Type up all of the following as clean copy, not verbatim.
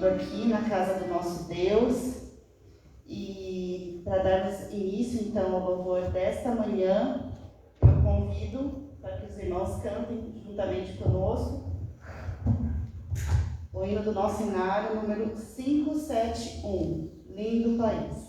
aqui na casa do nosso Deus. E para darmos início então ao louvor desta manhã, eu convido para que os irmãos cantem juntamente conosco o hino do nosso inário número 571, Lindo País.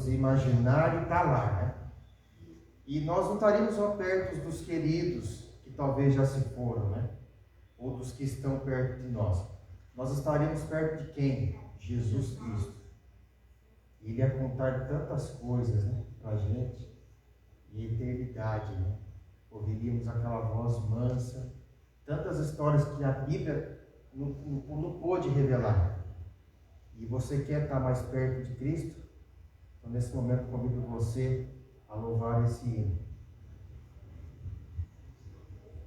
Imaginar e estar lá, né? E nós não estaríamos só perto dos queridos que talvez já se foram, né? Ou dos que estão perto de nós. Nós estaríamos perto de quem? Jesus Cristo. Ele ia contar tantas coisas, né, para a gente, e eternidade, né? Ouviríamos aquela voz mansa, tantas histórias que a Bíblia não pôde revelar. E você quer estar mais perto de Cristo? Então, nesse momento, convido você a louvar esse hino.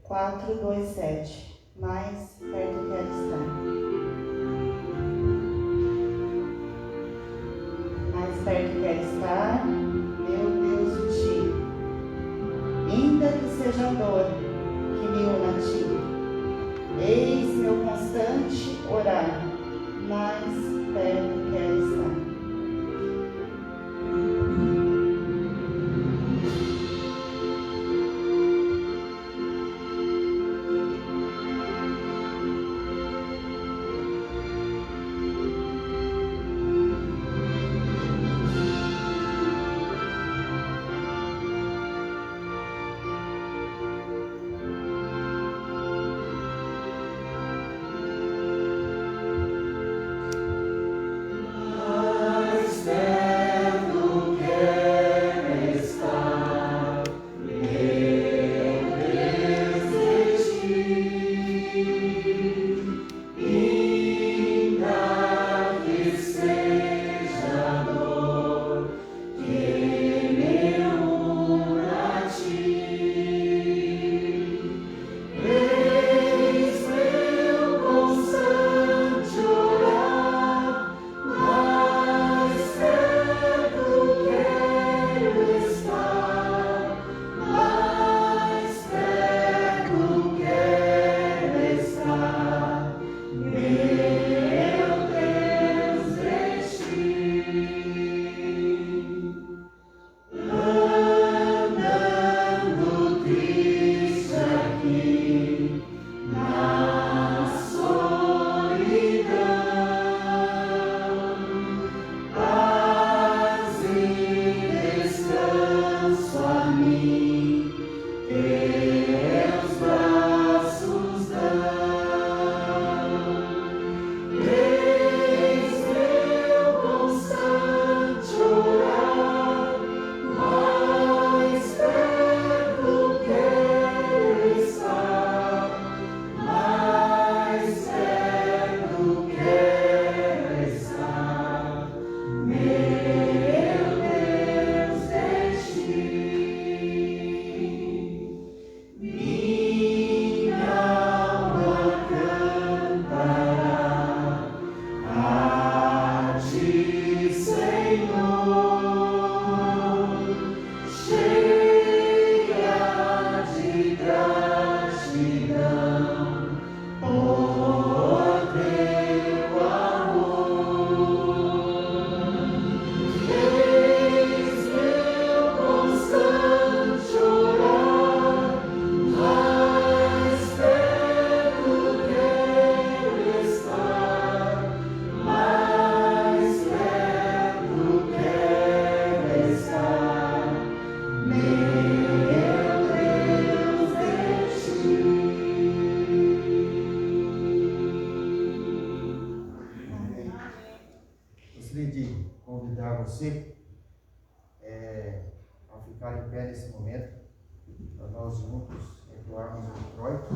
427, mais perto quero estar. Mais perto quero estar, meu Deus, de ti. Ainda que seja a dor que me una a ti. Eis meu constante orar, mais perto quero estar. Gostaria de convidar você a ficar em pé nesse momento, para nós juntos entoarmos o introito.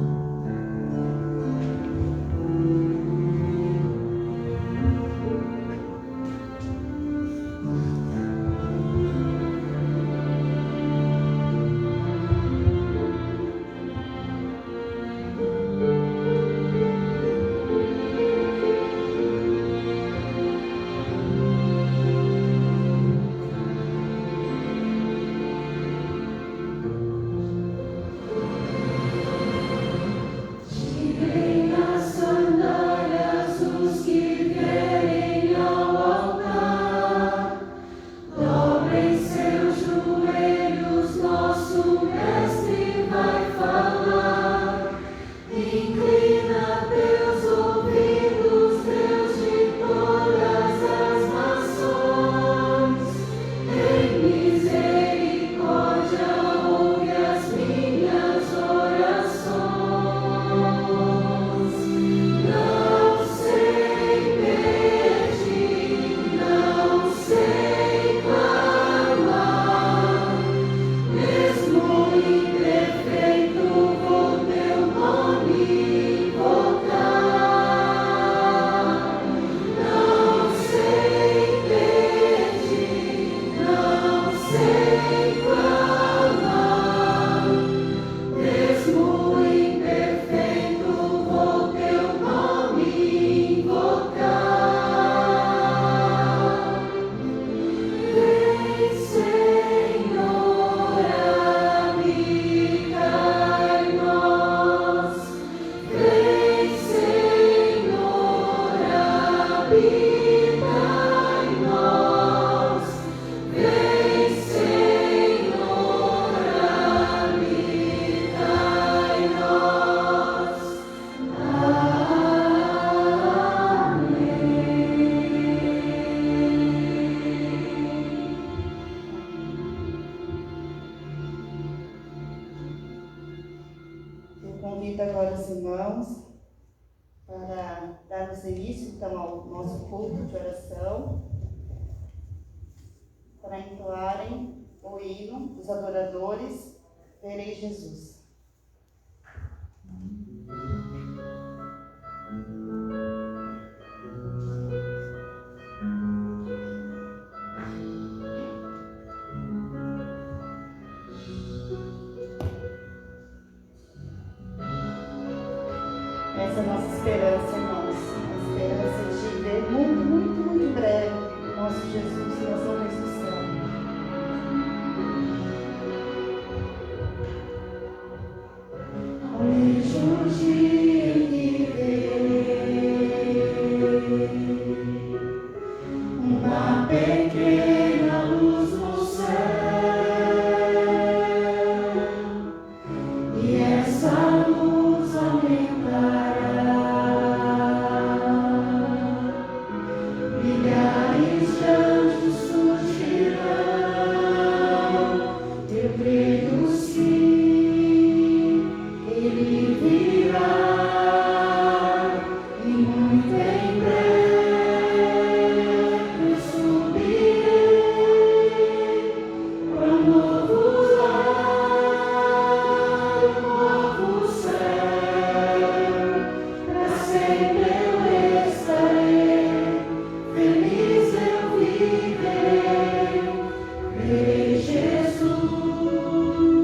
Convido agora os irmãos para darmos início então ao nosso culto de oração, para entoarem o hino dos adoradores, Verei Jesus. Essa é a nossa esperança, irmãos. A esperança de ver muito, muito, muito breve o nosso Jesus na sua ressurreição. Vejo o dia que verei uma pequena luz no céu, e essa luz aumentará. Milhares de anjos surgirão, eu creio sim, ele virá, e muito em breve subirei para um novo lar, um novo céu, para sempre eu estarei. Feliz eu viverei, verei Jesus.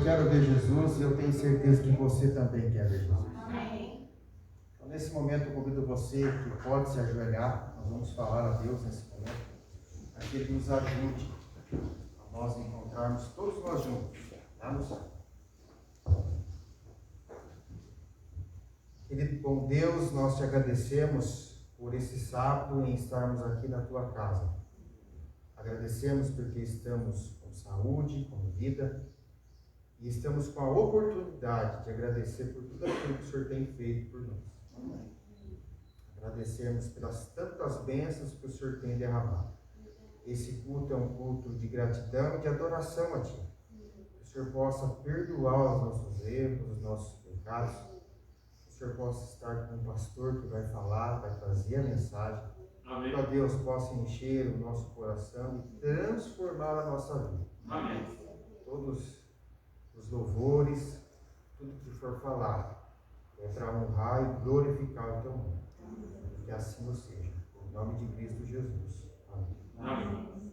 quero ver Jesus e eu tenho certeza que você também quer ver Jesus. Amém. Então, nesse momento, eu convido você que pode se ajoelhar. Nós vamos falar a Deus nesse momento, para que Ele nos ajude a nós encontrarmos todos nós juntos lá no céu. Querido bom Deus, nós te agradecemos por esse sábado em estarmos aqui na tua casa. Agradecemos porque estamos com saúde, com vida, e estamos com a oportunidade de agradecer por tudo aquilo que o Senhor tem feito por nós. Agradecemos pelas tantas bênçãos que o Senhor tem derramado. Esse culto é um culto de gratidão e de adoração a Ti. Que o Senhor possa perdoar os nossos erros, os nossos pecados. Que o Senhor possa estar com o pastor que vai falar, vai trazer a mensagem. Amém. Que Deus possa encher o nosso coração e transformar a nossa vida. Amém. Todos os louvores, tudo que for falado, é para honrar e glorificar o Teu nome. Que assim o seja. Em nome de Cristo Jesus. Amém. Amém.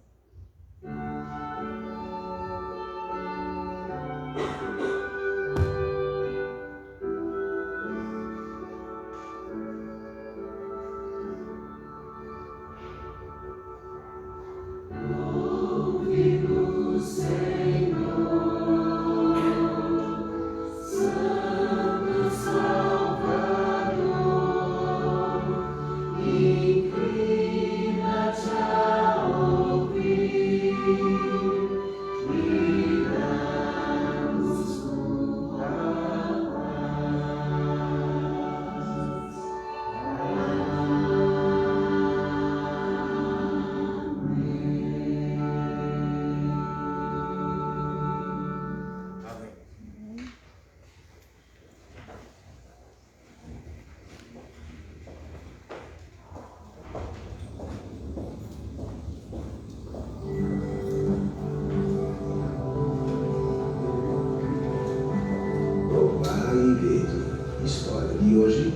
História de hoje,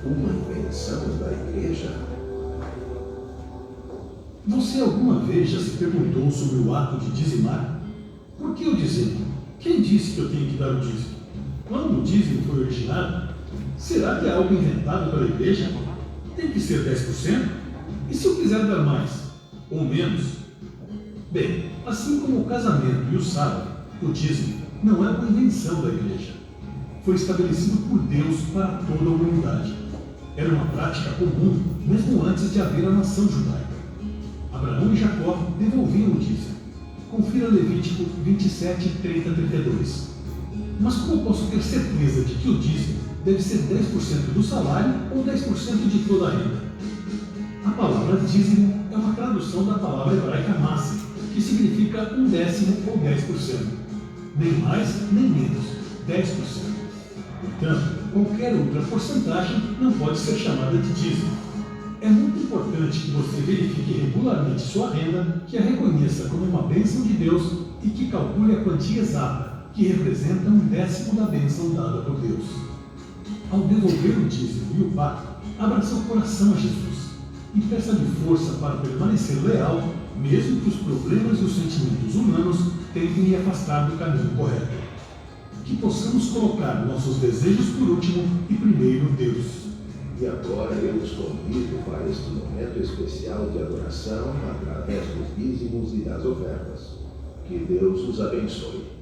uma invenção da igreja. Você alguma vez já se perguntou sobre o ato de dizimar? Por que o dizimo? Quem disse que eu tenho que dar o dízimo? Quando o dízimo foi originado? Será que é algo inventado pela igreja? Tem que ser 10%? E se eu quiser dar mais? Ou menos? Bem, assim como o casamento e o sábado, o dízimo não é uma invenção da igreja. Foi estabelecido por Deus para toda a humanidade. Era uma prática comum, mesmo antes de haver a nação judaica. Abraão e Jacó devolviam o dízimo. Confira Levítico 27, 30 a 32. Mas como posso ter certeza de que o dízimo deve ser 10% do salário ou 10% de toda a renda? A palavra dízimo é uma tradução da palavra hebraica massa, que significa 1/10 ou 10%. Nem mais, nem menos, 10%. Portanto, qualquer outra porcentagem não pode ser chamada de dízimo. É muito importante que você verifique regularmente sua renda, que a reconheça como uma bênção de Deus e que calcule a quantia exata, que representa 1/10 da bênção dada por Deus. Ao devolver o dízimo e o pacto, abra seu coração a Jesus e peça-lhe força para permanecer leal, mesmo que os problemas e os sentimentos humanos tentem lhe afastar do caminho correto. Que possamos colocar nossos desejos por último e primeiro Deus. E agora eu os convido para este momento especial de adoração através dos dízimos e das ofertas. Que Deus os abençoe.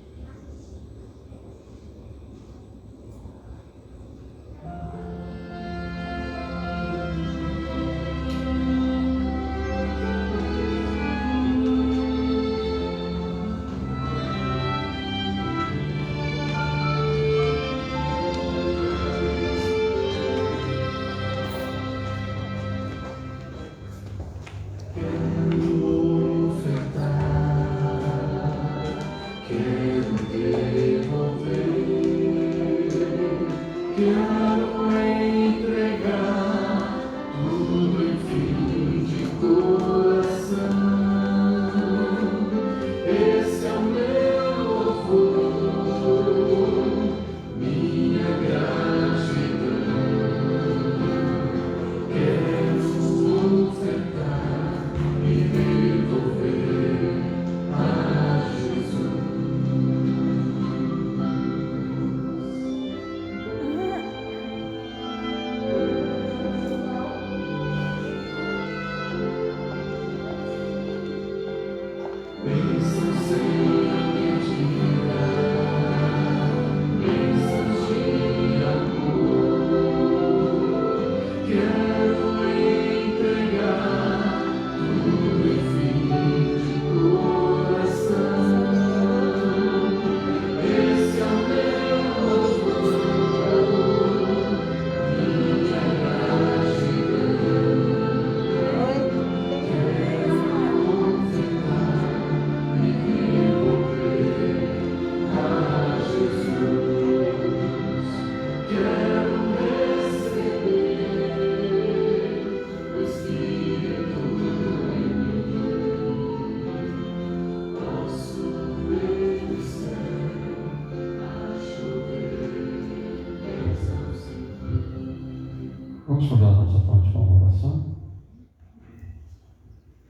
Vamos fundar nossa fonte com uma oração?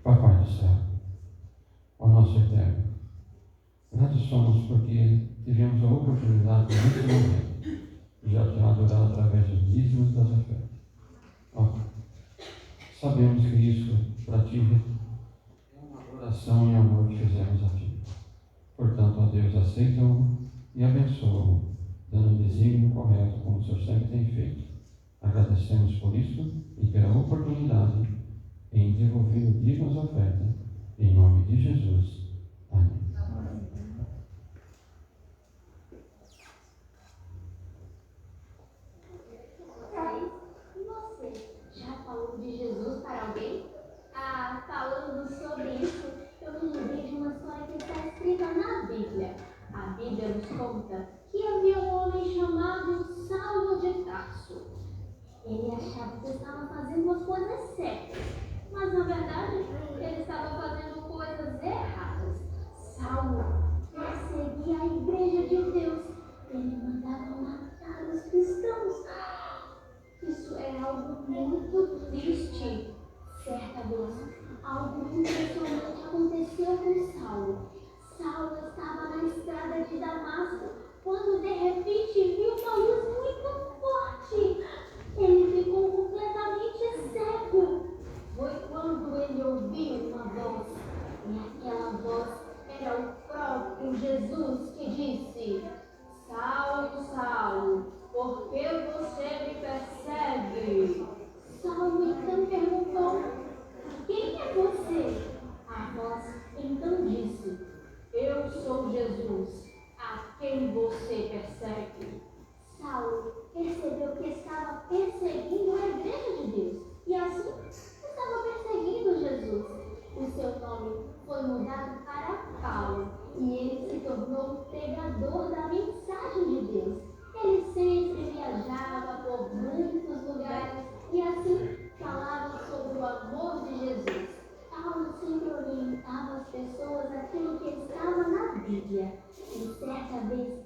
Papai do céu, ó nosso Eterno, gratos somos porque tivemos a oportunidade nesse momento de já te adorar através dos dízimos e das ofertas. Ó, sabemos que isso para ti é uma adoração e amor que fizemos a ti. Portanto, ó Deus, aceita-o e abençoa-o, dando o desígnio correto como o Senhor sempre tem feito. Agradecemos por isso e pela oportunidade em devolver o dízimo às ofertas. Em nome de Jesus. Amém. E você, já falou de Jesus para alguém? Ah, falando sobre isso, eu me lembrei de uma história que está escrita na Bíblia. A Bíblia nos conta que havia um homem chamado Saulo de Tarso. Ele achava que estava fazendo as coisas certas, mas na verdade ele estava fazendo coisas erradas. Saulo perseguia a igreja de Deus. Ele mandava matar os cristãos. Isso é algo muito triste. Certa vez, algo impressionante aconteceu com Saulo. Saulo estava na estrada de Damasco quando de repente viu uma luz muito forte. Ele ficou completamente cego. Foi quando ele ouviu uma voz, e aquela voz era o próprio Jesus que disse: Saulo, Saulo, por que você me persegue? Saulo então perguntou: quem é você? A voz então disse: eu sou Jesus, a quem você persegue. Saulo percebeu que estava perseguindo a igreja de Deus e assim estava perseguindo Jesus. O seu nome foi mudado para Paulo e ele se tornou pregador da mensagem de Deus. Ele sempre viajava por muitos lugares e assim falava sobre o amor de Jesus. Paulo sempre orientava as pessoas aquilo que estava na Bíblia. E certa vez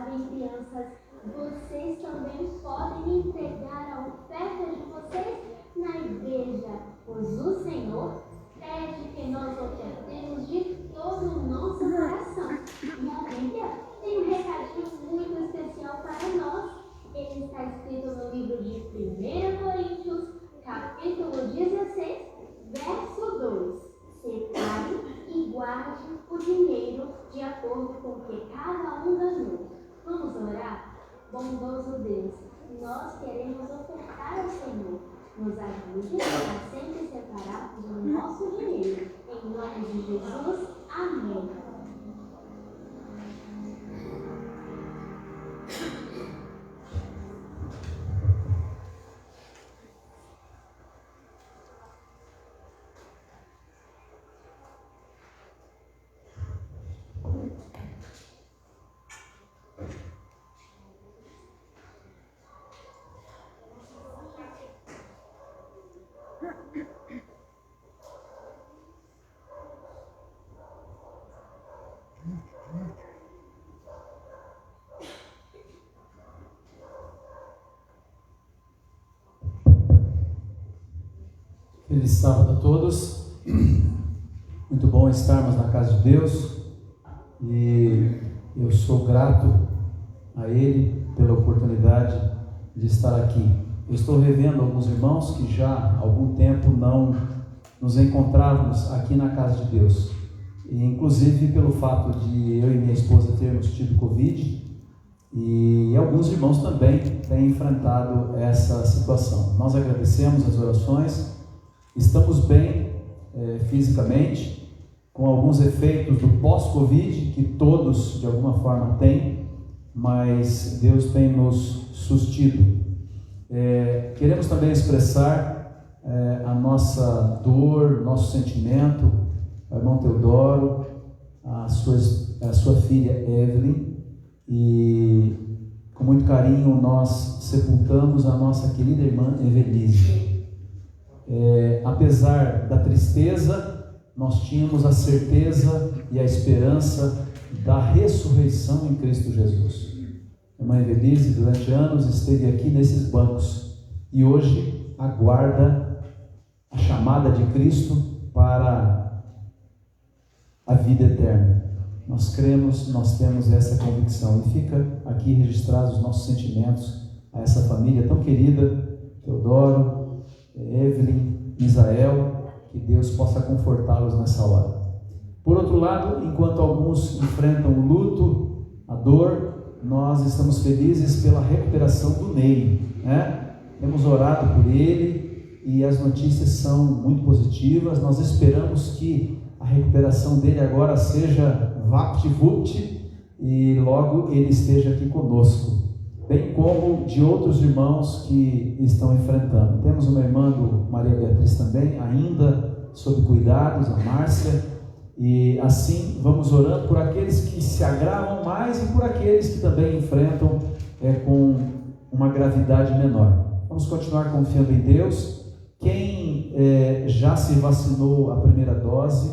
sabem, crianças, vocês também podem entregar a oferta de vocês na igreja, pois o Senhor pede que nós ofertemos de todo o nosso coração. E a Bíblia tem um recadinho muito especial para nós. Ele está escrito no livro de 1 Coríntios, capítulo 16, verso 2. Separe e guarde o dinheiro de acordo com o que cada um ganhou. Vamos orar? Bondoso Deus, nós queremos ofertar ao Senhor. Nos ajude a sempre separarmos o nosso dinheiro. Em nome de Jesus, amém. Feliz sábado a todos. Muito bom estarmos na casa de Deus e eu sou grato a Ele pela oportunidade de estar aqui. Eu estou revendo alguns irmãos que já há algum tempo não nos encontrávamos aqui na casa de Deus, e inclusive pelo fato de eu e minha esposa termos tido Covid, e alguns irmãos também têm enfrentado essa situação. Nós agradecemos as orações. Estamos bem fisicamente, com alguns efeitos do pós-Covid, que todos de alguma forma têm, mas Deus tem nos sustido. Queremos também expressar a nossa dor, nosso sentimento, ao irmão Teodoro, a sua filha Evelyn, e com muito carinho nós sepultamos a nossa querida irmã Evelise. Apesar da tristeza, nós tínhamos a certeza e a esperança da ressurreição em Cristo Jesus. A irmã Evelise, durante anos, esteve aqui nesses bancos e hoje aguarda a chamada de Cristo para a vida eterna. Nós cremos, nós temos essa convicção, e fica aqui registrados os nossos sentimentos a essa família tão querida, Teodoro, Evelyn, Isael, que Deus possa confortá-los nessa hora. Por outro lado, enquanto alguns enfrentam o luto, a dor, nós estamos felizes pela recuperação do Ney, né? Temos orado por ele e as notícias são muito positivas. Nós esperamos que a recuperação dele agora seja vapt-vupt e logo ele esteja aqui conosco, bem como de outros irmãos que estão enfrentando. Temos uma irmã do Maria Beatriz também, ainda sob cuidados, a Márcia, e assim vamos orando por aqueles que se agravam mais e por aqueles que também enfrentam com uma gravidade menor. Vamos continuar confiando em Deus. Quem já se vacinou a primeira dose,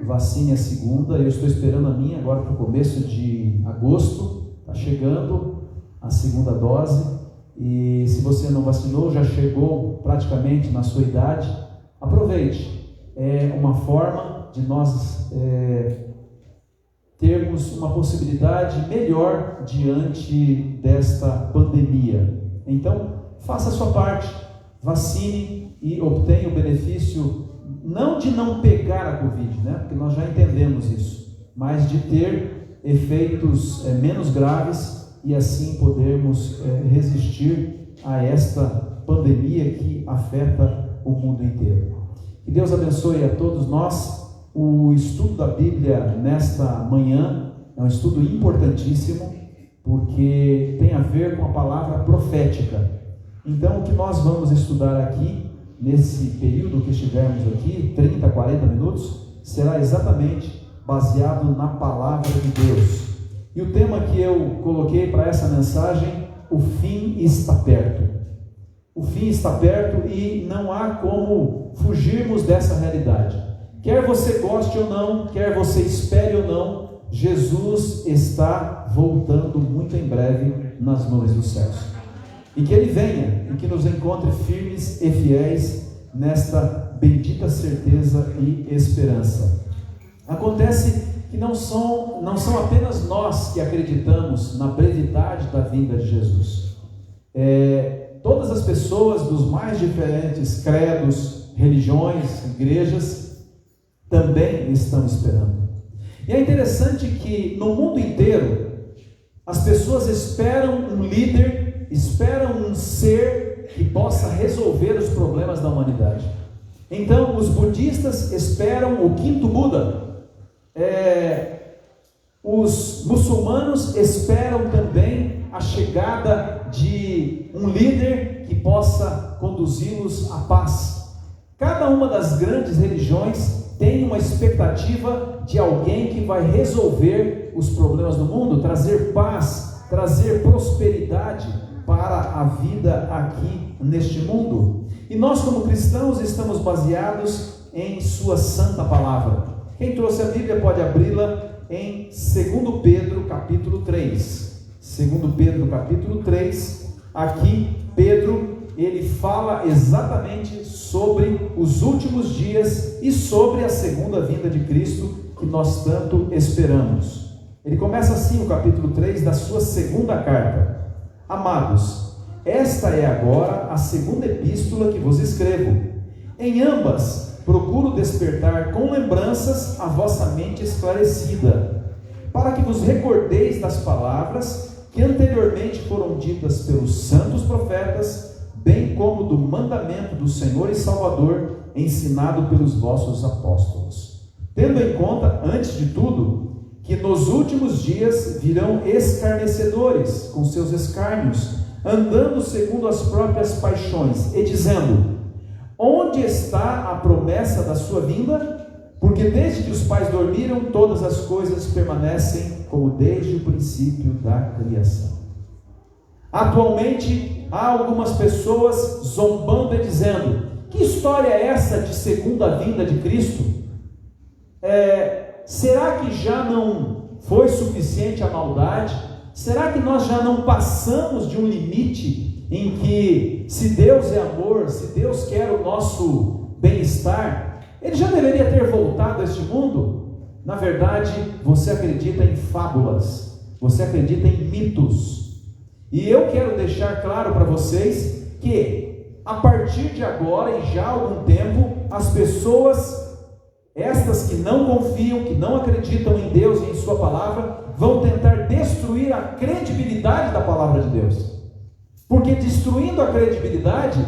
vacine a segunda. Eu estou esperando a minha agora para o começo de agosto, está chegando a segunda dose, e se você não vacinou, já chegou praticamente na sua idade, aproveite. É uma forma de nós termos uma possibilidade melhor diante desta pandemia. Então, faça a sua parte, vacine e obtenha o benefício, não de não pegar a Covid, né? Porque nós já entendemos isso, mas de ter efeitos menos graves, e assim podermos resistir a esta pandemia que afeta o mundo inteiro. Que Deus abençoe a todos nós. O estudo da Bíblia nesta manhã é um estudo importantíssimo, porque tem a ver com a palavra profética. Então, o que nós vamos estudar aqui, nesse período que estivermos aqui, 30, 40 minutos, será exatamente baseado na palavra de Deus. E o tema que eu coloquei para essa mensagem: o fim está perto. O fim está perto e não há como fugirmos dessa realidade. Quer você goste ou não, quer você espere ou não, Jesus está voltando muito em breve nas nuvens dos céus. E que Ele venha e que nos encontre firmes e fiéis nesta bendita certeza e esperança. Acontece que não são apenas nós que acreditamos na brevidade da vinda de Jesus. Todas as pessoas dos mais diferentes credos, religiões, igrejas, também estão esperando. E é interessante que no mundo inteiro, as pessoas esperam um líder, esperam um ser que possa resolver os problemas da humanidade. Então, os budistas esperam o quinto Buda. Os muçulmanos esperam também a chegada de um líder que possa conduzi-los à paz. Cada uma das grandes religiões tem uma expectativa de alguém que vai resolver os problemas do mundo, trazer paz, trazer prosperidade para a vida aqui neste mundo. E nós, como cristãos, estamos baseados em sua santa palavra. Quem trouxe a Bíblia pode abri-la em 2 Pedro capítulo 3. 2 Pedro capítulo 3, aqui Pedro, ele fala exatamente sobre os últimos dias e sobre a segunda vinda de Cristo que nós tanto esperamos. Ele começa assim o capítulo 3 da sua segunda carta. Amados, esta é agora a segunda epístola que vos escrevo. Em ambas procuro despertar com lembranças a vossa mente esclarecida, para que vos recordeis das palavras que anteriormente foram ditas pelos santos profetas, bem como do mandamento do Senhor e Salvador, ensinado pelos vossos apóstolos. Tendo em conta, antes de tudo, que nos últimos dias virão escarnecedores com seus escárnios, andando segundo as próprias paixões, e dizendo: onde está a promessa da sua vinda? Porque desde que os pais dormiram, todas as coisas permanecem como desde o princípio da criação. Atualmente, há algumas pessoas zombando e dizendo: que história é essa de segunda vinda de Cristo? Será que já não foi suficiente a maldade? Será que nós já não passamos de um limite em que, se Deus é amor, se Deus quer o nosso bem-estar, Ele já deveria ter voltado a este mundo? Na verdade, você acredita em fábulas, você acredita em mitos. E eu quero deixar claro para vocês que, a partir de agora e já há algum tempo, as pessoas, estas que não confiam, que não acreditam em Deus e em sua palavra, vão tentar destruir a credibilidade da palavra de Deus. Porque destruindo a credibilidade,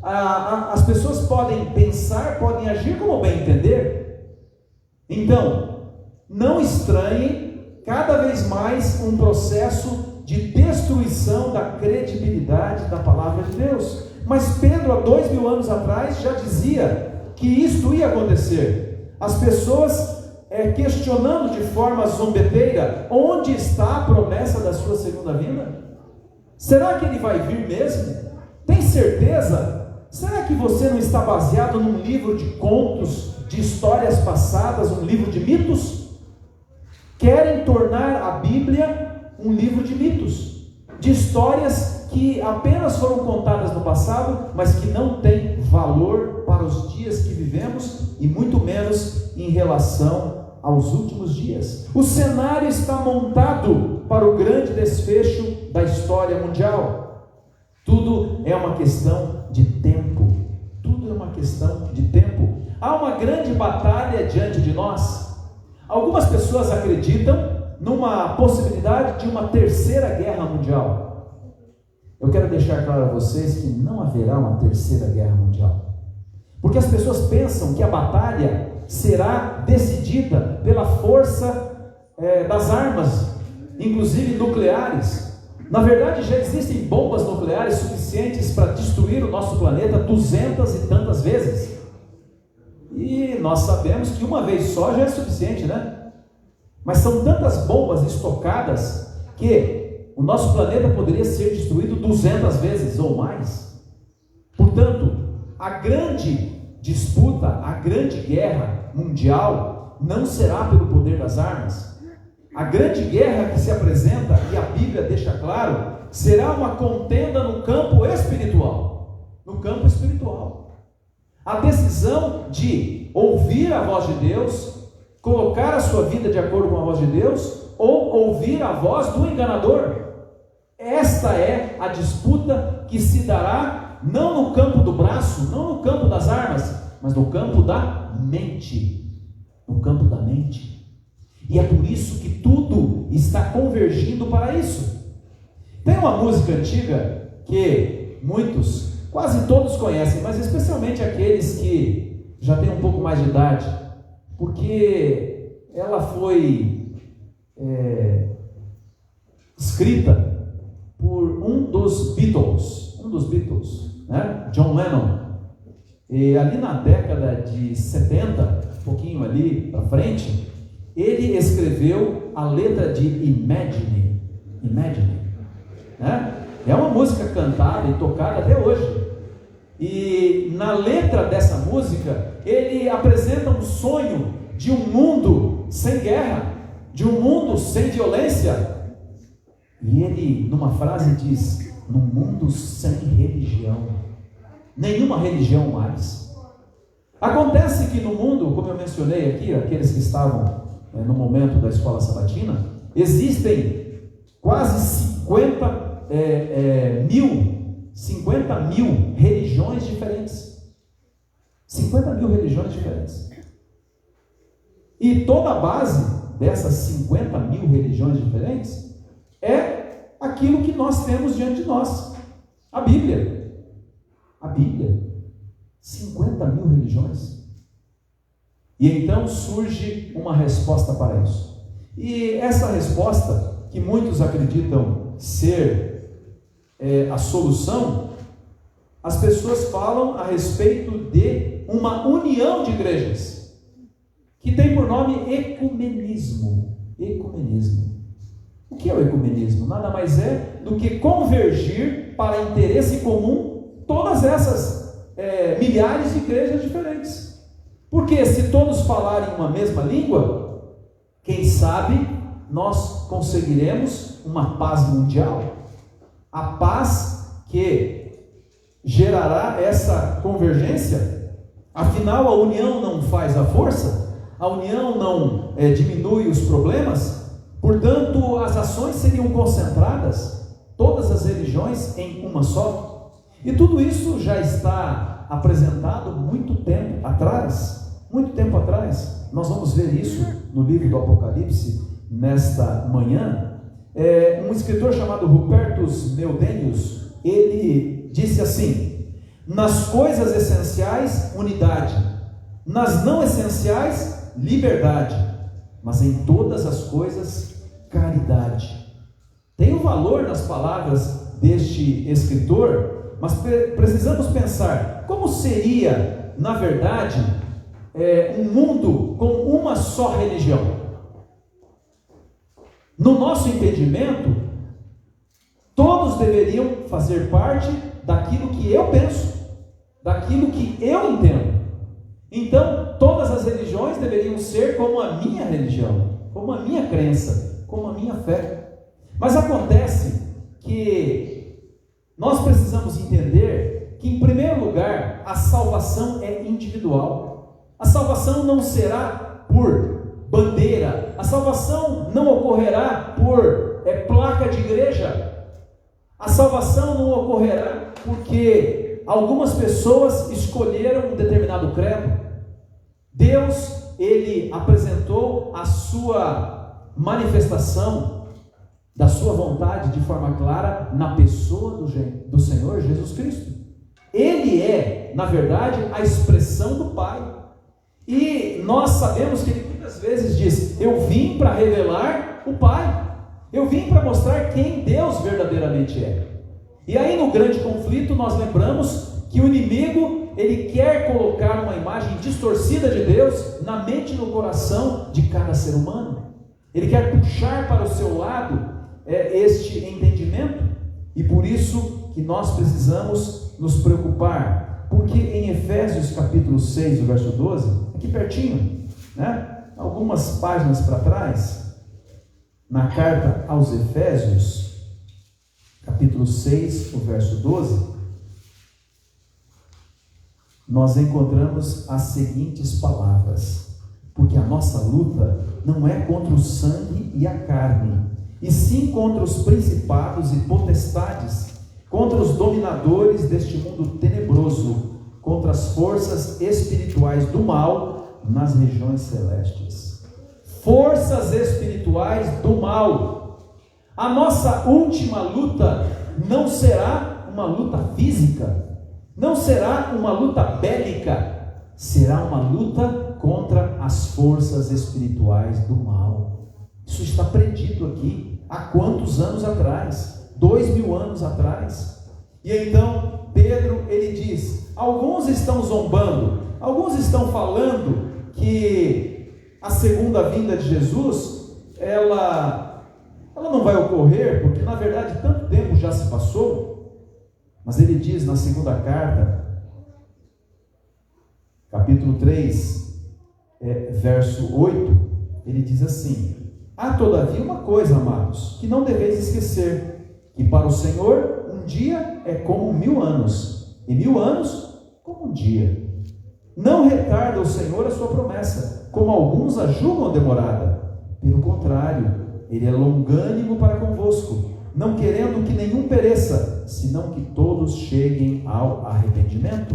as pessoas podem pensar, podem agir como bem entender. Então, não estranhem cada vez mais um processo de destruição da credibilidade da palavra de Deus. Mas Pedro, há 2000 anos atrás, já dizia que isto ia acontecer. As pessoas questionando de forma zombeteira: onde está a promessa da sua segunda vinda? Será que ele vai vir mesmo? Tem certeza? Será que você não está baseado num livro de contos, de histórias passadas, um livro de mitos? Querem tornar a Bíblia um livro de mitos, de histórias que apenas foram contadas no passado, mas que não têm valor para os dias que vivemos e muito menos em relação aos últimos dias. O cenário está montado para o grande desfecho da história mundial. Tudo é uma questão de tempo. Tudo é uma questão de tempo. Há uma grande batalha diante de nós. Algumas pessoas acreditam numa possibilidade de uma terceira guerra mundial. Eu quero deixar claro a vocês que não haverá uma terceira guerra mundial. Porque as pessoas pensam que a batalha será decidida pela força das armas, inclusive nucleares. Na verdade, já existem bombas nucleares suficientes para destruir o nosso planeta 200 e tantas vezes. E nós sabemos que uma vez só já é suficiente, né? Mas são tantas bombas estocadas que o nosso planeta poderia ser destruído 200 vezes ou mais. Portanto, a grande disputa, a grande guerra mundial não será pelo poder das armas. A grande guerra que se apresenta, e a Bíblia deixa claro, será uma contenda no campo espiritual. No campo espiritual. A decisão de ouvir a voz de Deus, colocar a sua vida de acordo com a voz de Deus, ou ouvir a voz do enganador. Esta é a disputa que se dará não no campo do braço, não no campo das armas, mas no campo da mente. No campo da mente. E é por isso que tudo está convergindo para isso. Tem uma música antiga que muitos, quase todos conhecem, mas especialmente aqueles que já têm um pouco mais de idade, porque ela foi escrita por um dos Beatles, né? John Lennon. E ali na década de 70, um pouquinho ali para frente, ele escreveu a letra de Imagine, né? É uma música cantada e tocada até hoje. E na letra dessa música, ele apresenta um sonho de um mundo sem guerra, de um mundo sem violência. E ele, numa frase, diz: num mundo sem religião, nenhuma religião mais. Acontece que no mundo, como eu mencionei aqui, aqueles que estavam no momento da escola sabatina, existem quase 50 mil religiões diferentes. 50 mil religiões diferentes. E toda a base dessas 50 mil religiões diferentes é aquilo que nós temos diante de nós. A Bíblia. A Bíblia. 50 mil religiões. E então surge uma resposta para isso. E essa resposta, que muitos acreditam ser a solução, as pessoas falam a respeito de uma união de igrejas, que tem por nome ecumenismo. Ecumenismo. O que é o ecumenismo? Nada mais é do que convergir para interesse comum todas essas milhares de igrejas diferentes. Porque se todos falarem uma mesma língua, quem sabe nós conseguiremos uma paz mundial. A paz que gerará essa convergência. Afinal, a união não faz a força, a união não diminui os problemas, portanto, as ações seriam concentradas, todas as religiões em uma só. E tudo isso já está apresentado muito tempo atrás. Nós vamos ver isso no livro do Apocalipse nesta manhã. Um escritor chamado Rupertus Meudenius, ele disse assim: nas coisas essenciais, unidade; nas não essenciais, liberdade; mas em todas as coisas, caridade. Tem um valor nas palavras deste escritor, mas precisamos pensar como seria, na verdade, um mundo com uma só religião. No nosso entendimento, todos deveriam fazer parte daquilo que eu penso, daquilo que eu entendo. Então, todas as religiões deveriam ser como a minha religião, como a minha crença, como a minha fé. Mas acontece que nós precisamos entender que, em primeiro lugar, a salvação é individual. A salvação não será por bandeira, a salvação não ocorrerá por placa de igreja, a salvação não ocorrerá porque algumas pessoas escolheram um determinado credo. Deus, ele apresentou a sua manifestação da sua vontade de forma clara na pessoa do Senhor Jesus Cristo. Ele é, na verdade, a expressão do Pai. E nós sabemos que ele muitas vezes diz: eu vim para revelar o Pai, eu vim para mostrar quem Deus verdadeiramente é. E aí no grande conflito nós lembramos que o inimigo, ele quer colocar uma imagem distorcida de Deus na mente e no coração de cada ser humano. Ele quer puxar para o seu lado este entendimento, e por isso que nós precisamos nos preocupar. Porque em Efésios capítulo 6, o verso 12, aqui pertinho, né? Algumas páginas para trás, Na carta aos Efésios, capítulo 6, o verso 12, nós encontramos as seguintes palavras: porque a nossa luta não é contra o sangue e a carne, e sim contra os principados e potestades, contra os dominadores deste mundo tenebroso, contra as forças espirituais do mal nas regiões celestes. Forças espirituais do mal. A nossa última luta não será uma luta física, não será uma luta bélica, será uma luta contra as forças espirituais do mal. Isso está predito aqui há quantos anos atrás? 2000 anos atrás. E então Pedro, ele diz: alguns estão zombando, alguns estão falando que a segunda vinda de Jesus, ela não vai ocorrer, porque na verdade tanto tempo já se passou. Mas ele diz na segunda carta, capítulo 3, verso 8, ele diz assim: há todavia uma coisa, amados, que não deveis esquecer, que para o Senhor um dia é como 1000 anos, e 1000 anos como um dia. Não retarda o Senhor a sua promessa, como alguns a julgam demorada. Pelo contrário, ele é longânimo para convosco, não querendo que nenhum pereça, senão que todos cheguem ao arrependimento.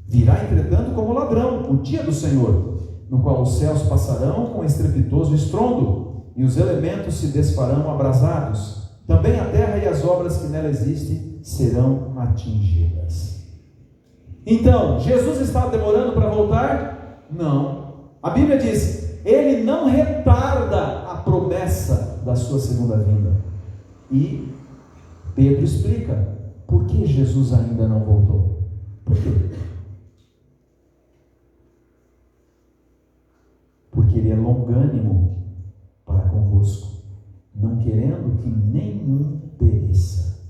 Virá, entretanto, como ladrão o dia do Senhor, no qual os céus passarão com estrepitoso estrondo, e os elementos se desfarão abrasados. Também a terra e as obras que nela existem serão atingidas. Então, Jesus estava demorando para voltar? Não. A Bíblia diz: ele não retarda a promessa da sua segunda vinda. E Pedro explica: por que Jesus ainda não voltou? Por quê? Porque ele é longânimo para convosco, não querendo que nenhum pereça.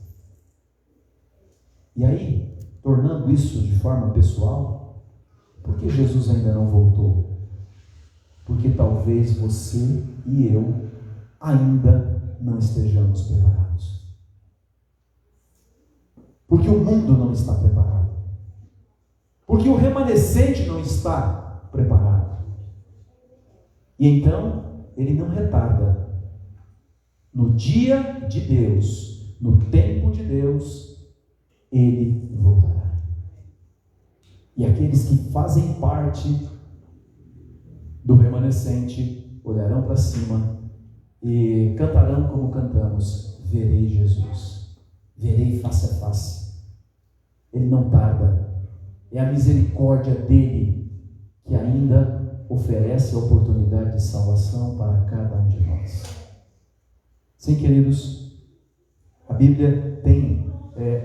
E aí, tornando isso de forma pessoal, por que Jesus ainda não voltou? Porque talvez você e eu ainda não estejamos preparados. Porque o mundo não está preparado. Porque o remanescente não está preparado. E então, ele não retarda. No dia de Deus, no tempo de Deus, ele voltará. E aqueles que fazem parte do remanescente olharão para cima e cantarão como cantamos: verei Jesus, verei face a face. Ele não tarda. É a misericórdia dele que ainda oferece a oportunidade de salvação para cada um de nós. Sim, queridos, a Bíblia tem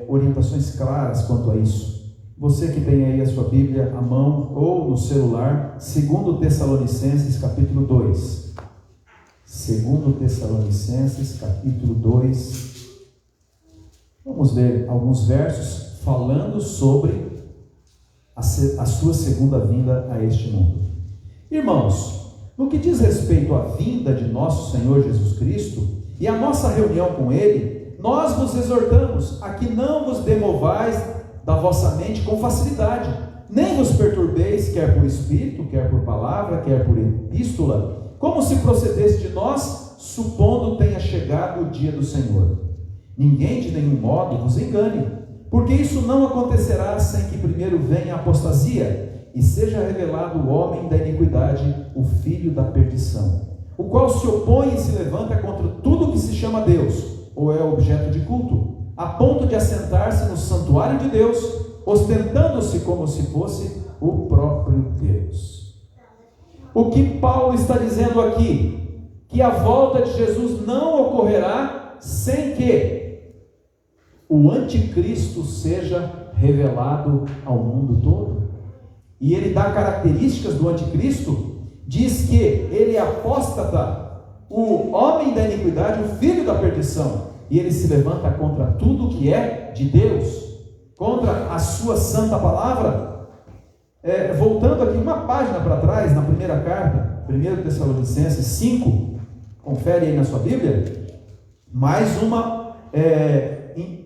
orientações claras quanto a isso. Você que tem aí a sua Bíblia à mão ou no celular, 2 Tessalonicenses capítulo 2. 2 Tessalonicenses capítulo 2. Vamos ler alguns versos falando sobre a sua segunda vinda a este mundo. Irmãos, no que diz respeito à vinda de nosso Senhor Jesus Cristo e a nossa reunião com Ele, nós vos exortamos a que não vos demovais da vossa mente com facilidade, nem vos perturbeis, quer por espírito, quer por palavra, quer por epístola, como se procedesse de nós, supondo tenha chegado o dia do Senhor. Ninguém de nenhum modo vos engane, porque isso não acontecerá sem que primeiro venha a apostasia, e seja revelado o homem da iniquidade, o filho da perdição, o qual se opõe e se levanta contra tudo que se chama Deus, ou é objeto de culto, a ponto de assentar-se no santuário de Deus, ostentando-se como se fosse o próprio Deus. O que Paulo está dizendo aqui? Que a volta de Jesus não ocorrerá sem que o anticristo seja revelado ao mundo todo. E ele dá características do anticristo, diz que ele é apóstata, o homem da iniquidade, o filho da perdição, e ele se levanta contra tudo que é de Deus, contra a sua santa palavra. Voltando aqui uma página para trás, na primeira carta, 1 Tessalonicenses 5, Confere aí na sua Bíblia. Mais uma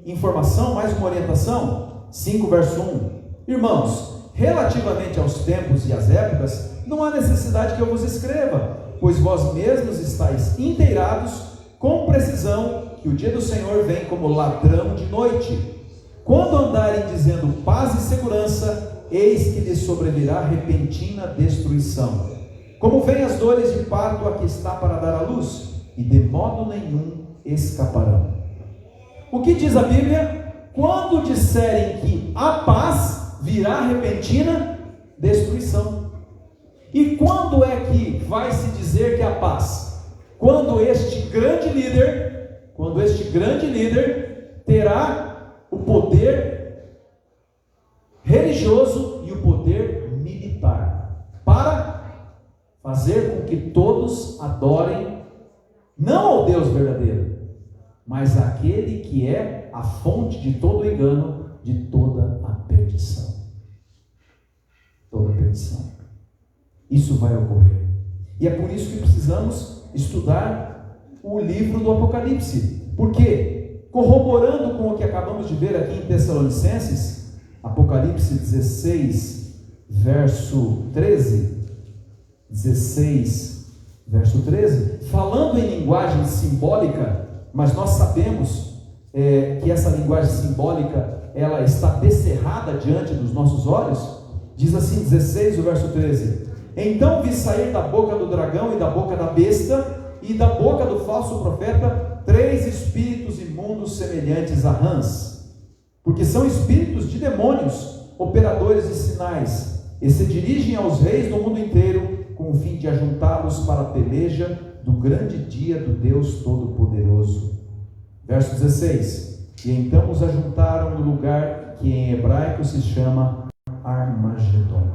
informação, mais uma orientação. 5 verso 1. Irmãos, relativamente aos tempos e às épocas, não há necessidade que eu vos escreva, pois vós mesmos estáis inteirados com precisão que o dia do Senhor vem como ladrão de noite. Quando andarem dizendo paz e segurança, eis que lhes sobrevirá repentina destruição. Como vêm as dores de parto a que está para dar à luz, e de modo nenhum escaparão. O que diz a Bíblia? Quando disserem que a paz, virá repentina destruição. E quando é que vai se dizer que a paz? Quando este grande líder terá o poder religioso e o poder militar para fazer com que todos adorem não ao Deus verdadeiro, mas àquele que é a fonte de todo o engano, de toda a perdição. Toda a perdição. Isso vai ocorrer. E é por isso que precisamos estudar o livro do Apocalipse. Por quê? Corroborando com o que acabamos de ver aqui em Tessalonicenses, Apocalipse 16, verso 13. 16, verso 13. Falando em linguagem simbólica, mas nós sabemos que essa linguagem simbólica, ela está descerrada diante dos nossos olhos. Diz assim, 16, o verso 13: Então vi sair da boca do dragão e da boca da besta e da boca do falso profeta 3 espíritos imundos semelhantes a rãs, porque são espíritos de demônios, operadores de sinais, e se dirigem aos reis do mundo inteiro com o fim de ajuntá-los para a peleja do grande dia do Deus Todo-Poderoso. Verso 16: E então os ajuntaram no lugar que em hebraico se chama Armagedon.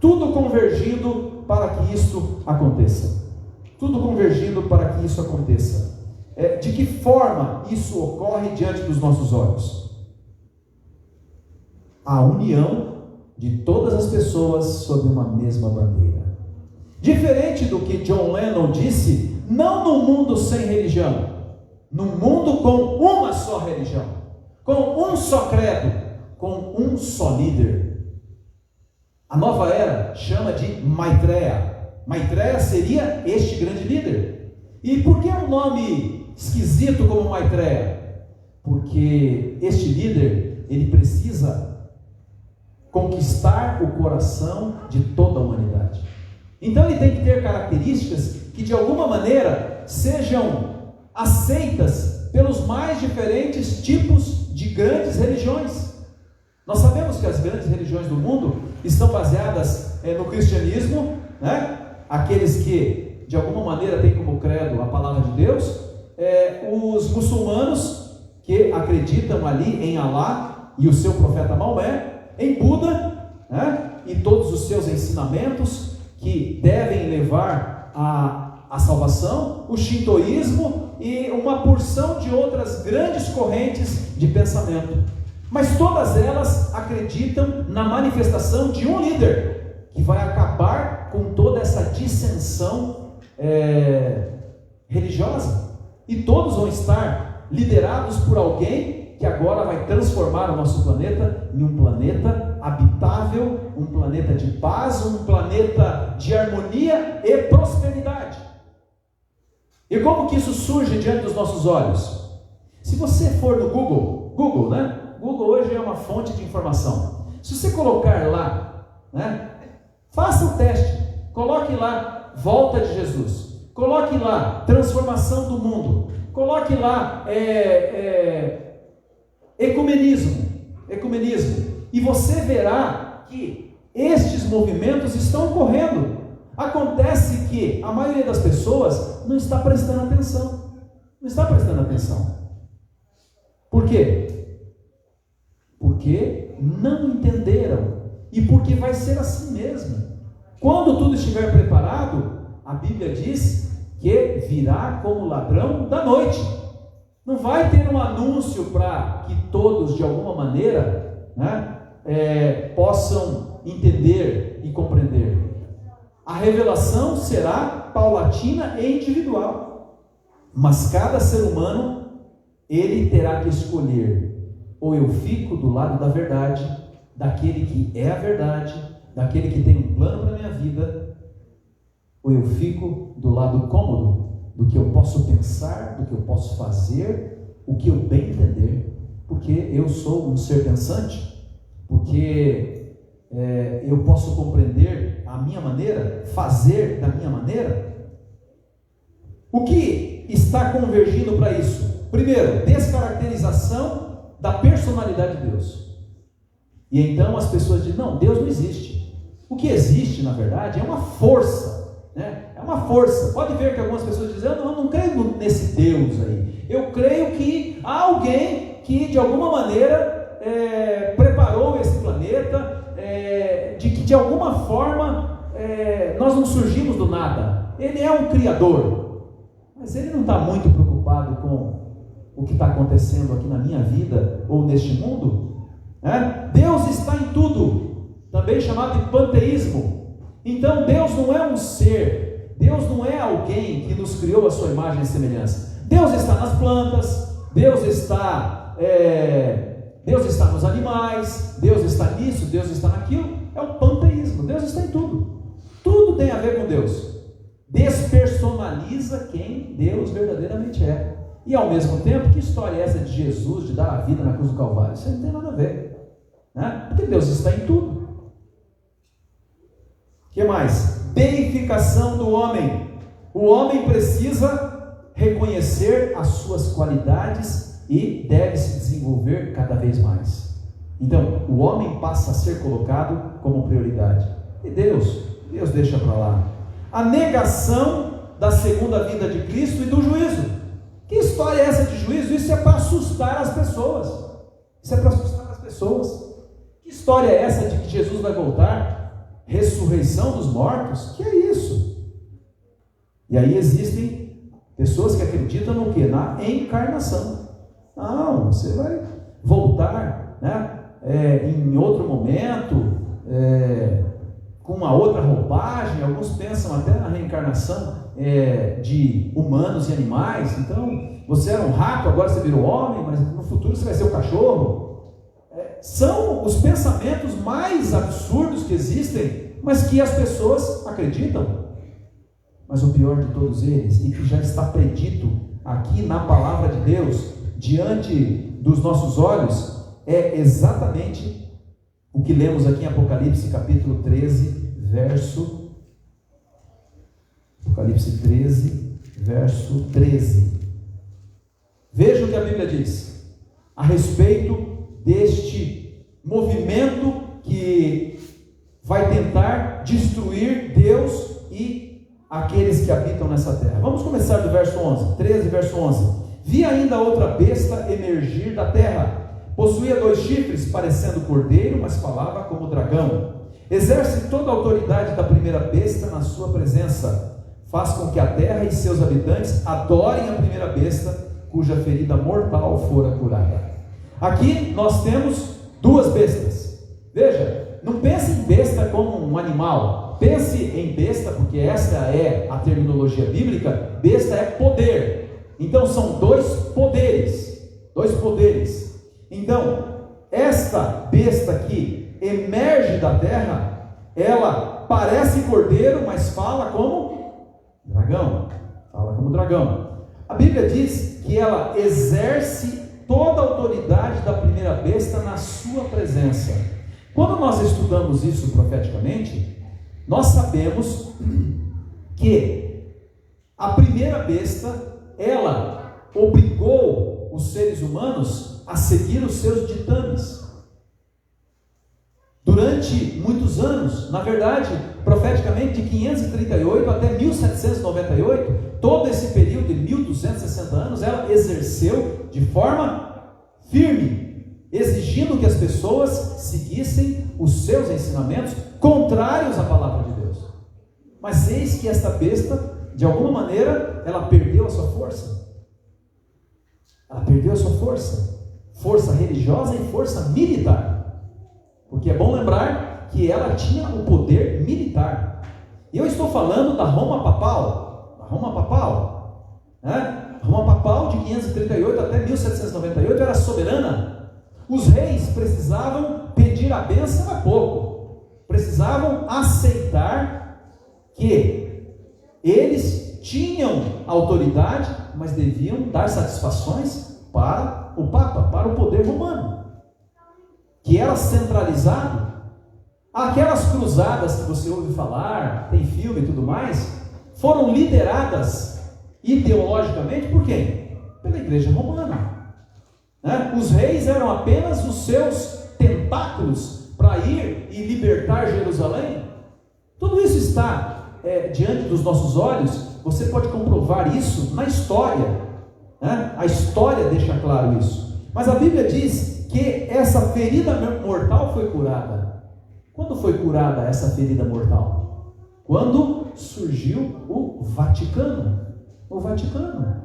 Tudo convergindo para que isto aconteça. Tudo convergindo para que isso aconteça. De que forma isso ocorre diante dos nossos olhos? A união de todas as pessoas sob uma mesma bandeira. Diferente do que John Lennon disse, não num mundo sem religião, num mundo com uma só religião, com um só credo, com um só líder. A nova era chama de Maitreya. Maitreya seria este grande líder. E por que um nome esquisito como Maitreya? Porque este líder, ele precisa conquistar o coração de toda a humanidade. Então ele tem que ter características que de alguma maneira sejam aceitas pelos mais diferentes tipos de grandes religiões. Nós sabemos que as grandes religiões do mundo estão baseadas no cristianismo, né? Aqueles que de alguma maneira têm como credo a palavra de Deus, os muçulmanos que acreditam ali em Alá e o seu profeta Maomé, em Buda, né? E todos os seus ensinamentos que devem levar à salvação, o shintoísmo e uma porção de outras grandes correntes de pensamento. Mas todas elas acreditam na manifestação de um líder que vai acabar com toda essa dissensão religiosa. E todos vão estar liderados por alguém que agora vai transformar o nosso planeta em um planeta habitável, um planeta de paz, um planeta de harmonia e prosperidade. E como que isso surge diante dos nossos olhos? Se você for no Google, né? Google hoje é uma fonte de informação. Se você colocar lá, né? Faça o teste, coloque lá volta de Jesus, coloque lá transformação do mundo, coloque lá ecumenismo, e você verá que estes movimentos estão ocorrendo. Acontece que a maioria das pessoas não está prestando atenção. Por quê? Porque não entenderam e porque vai ser assim mesmo. Quando tudo estiver preparado, a Bíblia diz que virá como ladrão da noite. Não vai ter um anúncio para que todos de alguma maneira, né, possam entender e compreender. A revelação será paulatina e individual, mas cada ser humano, ele terá que escolher: ou eu fico do lado da verdade, daquele que é a verdade, daquele que tem um plano para a minha vida, ou eu fico do lado cômodo, do que eu posso pensar, do que eu posso fazer, o que eu bem entender, porque eu sou um ser pensante, porque eu posso compreender a minha maneira, fazer da minha maneira. O que está convergindo para isso? Primeiro, descaracterização da personalidade de Deus. E então as pessoas dizem: não, Deus não existe. O que existe, na verdade, é uma força, né? É uma força. Pode ver que algumas pessoas dizem: eu não creio nesse Deus aí. Eu creio que há alguém que de alguma maneira preparou esse planeta, de que de alguma forma nós não surgimos do nada. Ele é um criador, mas ele não está muito preocupado com o que está acontecendo aqui na minha vida ou neste mundo, né? Deus está em tudo, também chamado de panteísmo. Então Deus não é um ser, Deus não é alguém que nos criou a sua imagem e semelhança. Deus está nas plantas, Deus está nos animais, Deus está nisso, Deus está naquilo. É o panteísmo. Deus está em tudo. Tudo tem a ver com Deus. Despersonaliza quem Deus verdadeiramente é. E ao mesmo tempo, que história é essa de Jesus de dar a vida na cruz do Calvário? Isso não tem nada a ver, né? Porque Deus está em tudo. O que mais? Deificação do homem. O homem precisa reconhecer as suas qualidades e deve se desenvolver cada vez mais. Então, o homem passa a ser colocado como prioridade. E Deus deixa para lá. A negação da segunda vinda de Cristo e do juízo. Que história é essa de juízo? Isso é para assustar as pessoas. Isso é para assustar as pessoas. Que história é essa de que Jesus vai voltar? Ressurreição dos mortos? Que é isso? E aí existem pessoas que acreditam no quê? Na encarnação. Não, você vai voltar, né? Em outro momento, com uma outra roupagem. Alguns pensam até na reencarnação de humanos e animais. Então, você era um rato, agora você virou homem, mas no futuro você vai ser um cachorro. São os pensamentos mais absurdos que existem, mas que as pessoas acreditam. Mas o pior de todos eles, e que já está predito aqui na palavra de Deus, diante dos nossos olhos, é exatamente o que lemos aqui em Apocalipse capítulo 13, verso 13. Veja o que a Bíblia diz a respeito deste movimento que vai tentar destruir Deus e aqueles que habitam nessa terra. Vamos começar do verso 11, 13, verso 11. Vi ainda outra besta emergir da terra. Possuía 2 chifres, parecendo cordeiro, mas falava como dragão. Exerce toda a autoridade da primeira besta na sua presença. Faz com que a terra e seus habitantes adorem a primeira besta, cuja ferida mortal fora curada. Aqui nós temos 2 bestas. Veja, não pense em besta como um animal. Pense em besta, porque essa é a terminologia bíblica. Besta é poder. Então são 2 poderes. 2 poderes. Então, esta besta aqui emerge da terra. Ela parece cordeiro, mas fala como dragão. Fala como dragão. A Bíblia diz que ela exerce toda a autoridade da primeira besta na sua presença. Quando nós estudamos isso profeticamente, nós sabemos que a primeira besta, ela obrigou os seres humanos a seguir os seus ditames. Durante muitos anos, na verdade, profeticamente de 538 até 1798, todo esse período de 1260 anos, ela exerceu de forma firme, exigindo que as pessoas seguissem os seus ensinamentos contrários à palavra de Deus. Mas eis que esta besta, de alguma maneira, ela perdeu a sua força. Ela perdeu a sua força. Força religiosa e força militar. Porque é bom lembrar que ela tinha o poder militar. E eu estou falando da Roma Papal. Né? Roma Papal de 538 até 1798 era soberana. Os reis precisavam pedir a bênção a pouco. Precisavam aceitar que eles tinham autoridade, mas deviam dar satisfações para o Papa, para o poder romano, que era centralizado. Aquelas cruzadas que você ouve falar, tem filme e tudo mais, foram lideradas ideologicamente por quem? Pela Igreja Romana. Né? Os reis eram apenas os seus tentáculos para ir e libertar Jerusalém. Tudo isso está diante dos nossos olhos. Você pode comprovar isso na história, né? A história deixa claro isso. Mas a Bíblia diz que essa ferida mortal foi curada. Quando foi curada essa ferida mortal? Quando surgiu o Vaticano. O Vaticano.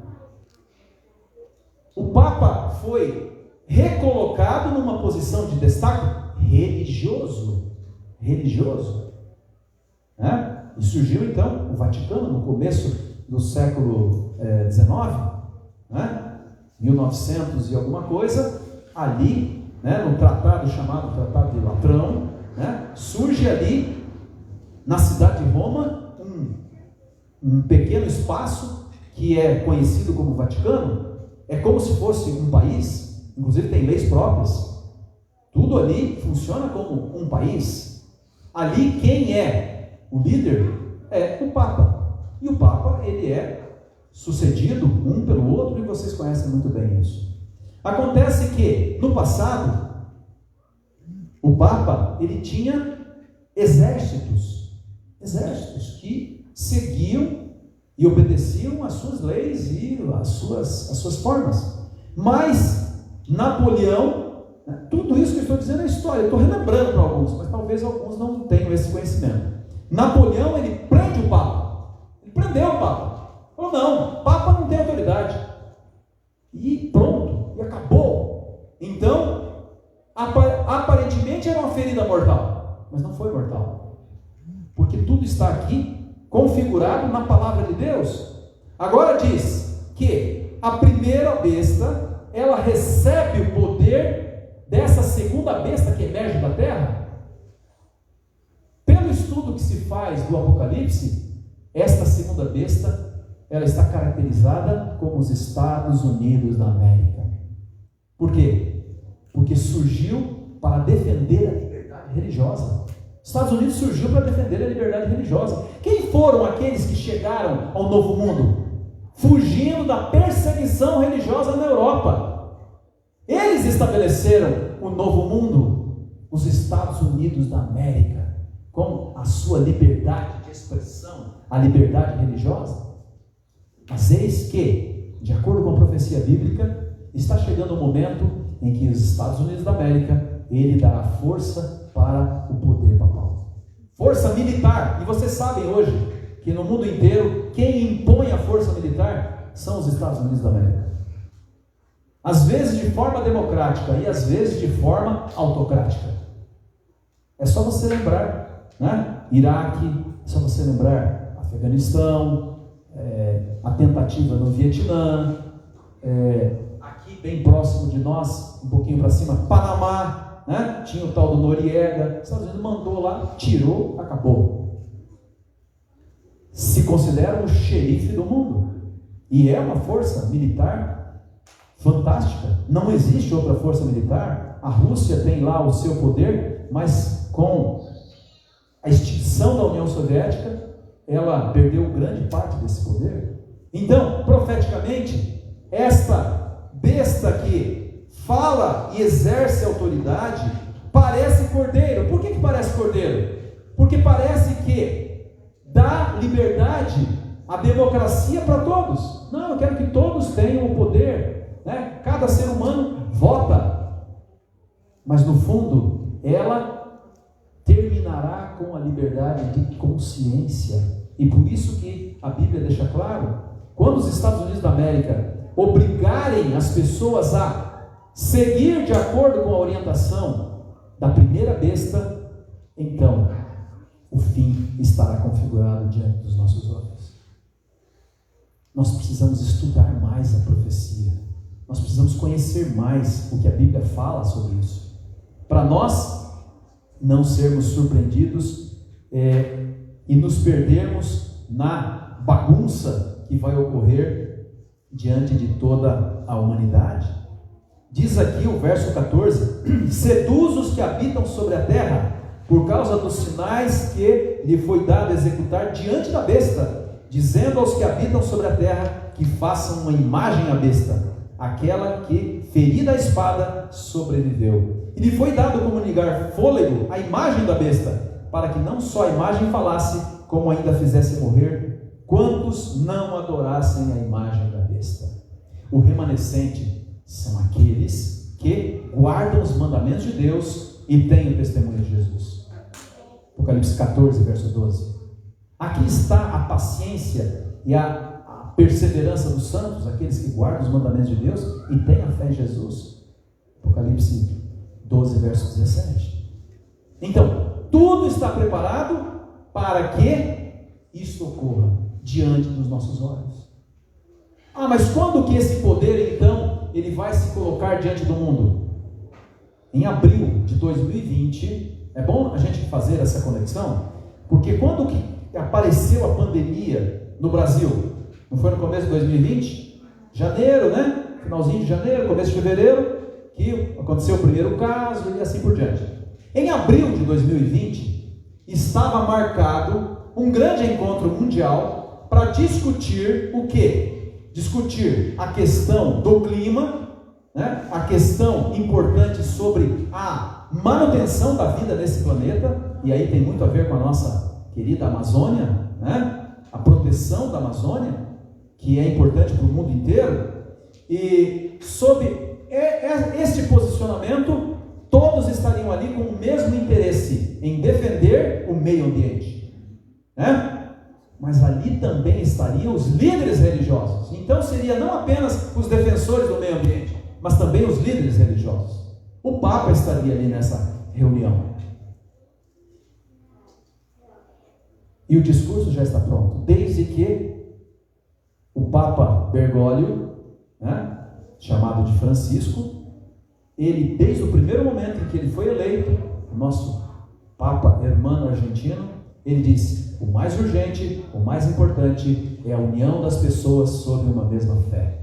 O Papa foi recolocado numa posição de destaque religioso. Né? E surgiu então o Vaticano no começo do século XIX, né? 1900 e alguma coisa, ali, né, no tratado chamado Tratado de Latrão, né, surge ali na cidade de Roma um pequeno espaço que é conhecido como Vaticano. É como se fosse um país, inclusive tem leis próprias, tudo ali funciona como um país. Ali quem é o líder é o Papa, e o Papa ele é sucedido um pelo outro, e vocês conhecem muito bem isso. Acontece que no passado o Papa ele tinha exércitos que seguiam e obedeciam às suas leis e às suas formas. Mas Napoleão, tudo isso que eu estou dizendo é história, eu estou relembrando para alguns, mas talvez alguns não tenham esse conhecimento. Napoleão ele prende o Papa, ele prendeu o Papa, falou: não, o Papa não tem autoridade, e pronto, e acabou. Então, aparentemente era uma ferida mortal, mas não foi mortal, porque tudo está aqui configurado na palavra de Deus. Agora diz que a primeira besta, ela recebe o poder dessa segunda besta que emerge da terra. Pelo estudo que se faz do Apocalipse, esta segunda besta, ela está caracterizada como os Estados Unidos da América. Por quê? Porque surgiu para defender a liberdade religiosa. Os Estados Unidos surgiu para defender a liberdade religiosa. Quem foram aqueles que chegaram ao Novo Mundo? Fugindo da perseguição religiosa na Europa. Eles estabeleceram o Novo Mundo, os Estados Unidos da América, com a sua liberdade de expressão, a liberdade religiosa. Mas eis que, de acordo com a profecia bíblica, está chegando o momento em que os Estados Unidos da América, ele dará força para o poder papal. Força militar. E vocês sabem hoje que no mundo inteiro, quem impõe a força militar são os Estados Unidos da América. Às vezes de forma democrática e às vezes de forma autocrática. É só você lembrar, né? Iraque, é só você lembrar Afeganistão, a tentativa no Vietnã, aqui bem próximo de nós, um pouquinho para cima, Panamá, né? Tinha o tal do Noriega, os Estados Unidos mandou lá, tirou, acabou. Se considera o xerife do mundo, e é uma força militar fantástica. Não existe outra força militar. A Rússia tem lá o seu poder, mas com a extinção da União Soviética, ela perdeu grande parte desse poder. Então, profeticamente, esta besta que fala e exerce autoridade parece cordeiro. Por que parece cordeiro? Porque parece que dá liberdade, a democracia para todos. Não, eu quero que todos tenham o poder, né? Cada ser humano vota, mas no fundo ela terminará com a liberdade de consciência. E por isso que a Bíblia deixa claro, quando os Estados Unidos da América obrigarem as pessoas a seguir de acordo com a orientação da primeira besta, então o fim estará configurado diante dos nossos olhos. Nós precisamos estudar mais a profecia. Nós precisamos conhecer mais o que a Bíblia fala sobre isso, para nós não sermos surpreendidos e nos perdermos na bagunça que vai ocorrer diante de toda a humanidade. Diz aqui o verso 14: seduz os que habitam sobre a terra, por causa dos sinais que lhe foi dado executar diante da besta, dizendo aos que habitam sobre a terra que façam uma imagem à besta, aquela que, ferida a espada, sobreviveu. E lhe foi dado comunicar fôlego à imagem da besta, para que não só a imagem falasse, como ainda fizesse morrer quantos não adorassem a imagem da besta. O remanescente são aqueles que guardam os mandamentos de Deus e têm o testemunho de Jesus. Apocalipse 14, verso 12. Aqui está a paciência e a perseverança dos santos, aqueles que guardam os mandamentos de Deus e têm a fé em Jesus. Apocalipse 12, verso 17. Então, tudo está preparado para que isto ocorra diante dos nossos olhos. Mas quando que esse poder, então, ele vai se colocar diante do mundo? Em abril de 2020, é bom a gente fazer essa conexão, porque quando que apareceu a pandemia no Brasil? Não foi no começo de 2020? Janeiro, né? Finalzinho de janeiro, começo de fevereiro, que aconteceu o primeiro caso e assim por diante. Em abril de 2020, estava marcado um grande encontro mundial para discutir o quê? Discutir a questão do clima, né? A questão importante sobre a manutenção da vida nesse planeta, e aí tem muito a ver com a nossa querida Amazônia, né? A proteção da Amazônia, que é importante para o mundo inteiro. E sob este posicionamento, todos estariam ali com o mesmo interesse em defender o meio ambiente, né? Mas ali também estariam os líderes religiosos. Então seria não apenas os defensores do meio ambiente, mas também os líderes religiosos. O Papa estaria ali nessa reunião. E o discurso já está pronto, desde que o Papa Bergoglio, né, chamado de Francisco, ele, desde o primeiro momento em que ele foi eleito, o nosso Papa hermano argentino, ele disse: o mais urgente, o mais importante é a união das pessoas sob uma mesma fé.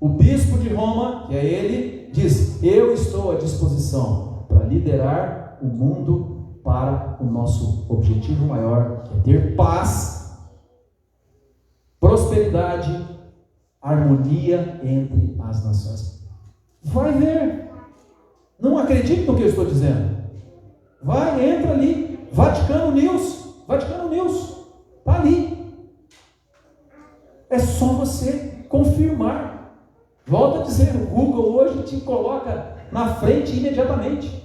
O bispo de Roma, que é ele, diz: eu estou à disposição para liderar o mundo para o nosso objetivo maior, que é ter paz, prosperidade, harmonia entre as nações. Vai ver. Não acredite no que eu estou dizendo. Vai, entra ali. Vaticano News, está ali. É só você confirmar. Volto a dizer, o Google hoje te coloca na frente imediatamente.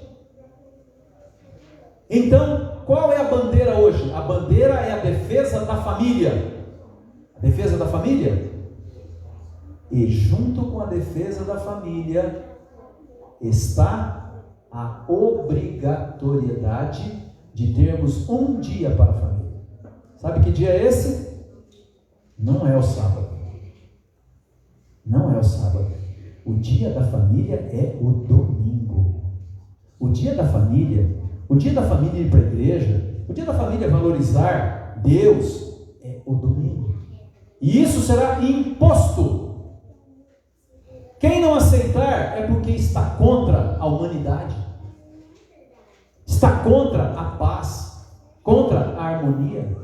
Então, qual é a bandeira hoje? A bandeira é a defesa da família. A defesa da família. E junto com a defesa da família está a obrigatoriedade de termos um dia para a família. Sabe que dia é esse? Não é o sábado. Não é o sábado. O dia da família é o domingo. O dia da família ir para a igreja, o dia da família valorizar Deus é o domingo. E isso será imposto. Quem não aceitar é porque está contra a humanidade. Está contra a paz, contra a harmonia.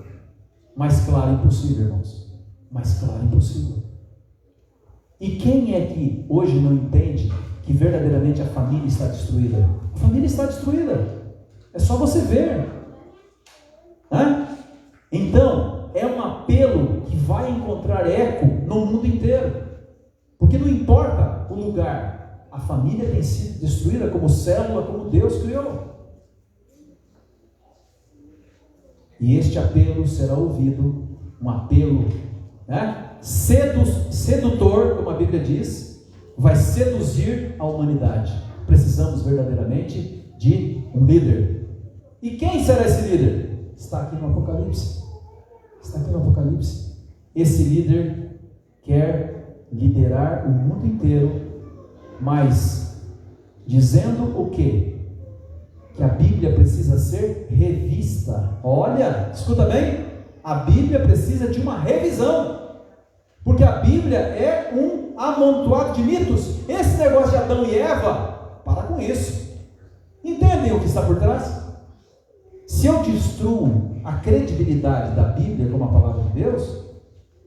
Mais claro impossível, irmãos. Mais claro impossível. E quem é que hoje não entende que verdadeiramente a família está destruída? A família está destruída. É só você ver. Então, é um apelo que vai encontrar eco no mundo inteiro. Porque não importa o lugar, a família tem sido destruída como célula, como Deus criou. E este apelo será ouvido, um apelo, né, sedutor, como a Bíblia diz, vai seduzir a humanidade. Precisamos verdadeiramente de um líder. E quem será esse líder? está aqui no Apocalipse. Está aqui no Apocalipse. Esse líder quer liderar o mundo inteiro, mas dizendo o quê? Que a Bíblia precisa ser revista. Olha, escuta bem, a Bíblia precisa de uma revisão, porque a Bíblia é um amontoado de mitos. Esse negócio de Adão e Eva, para com isso. Entendem o que está por trás? Se eu destruo a credibilidade da Bíblia como a palavra de Deus,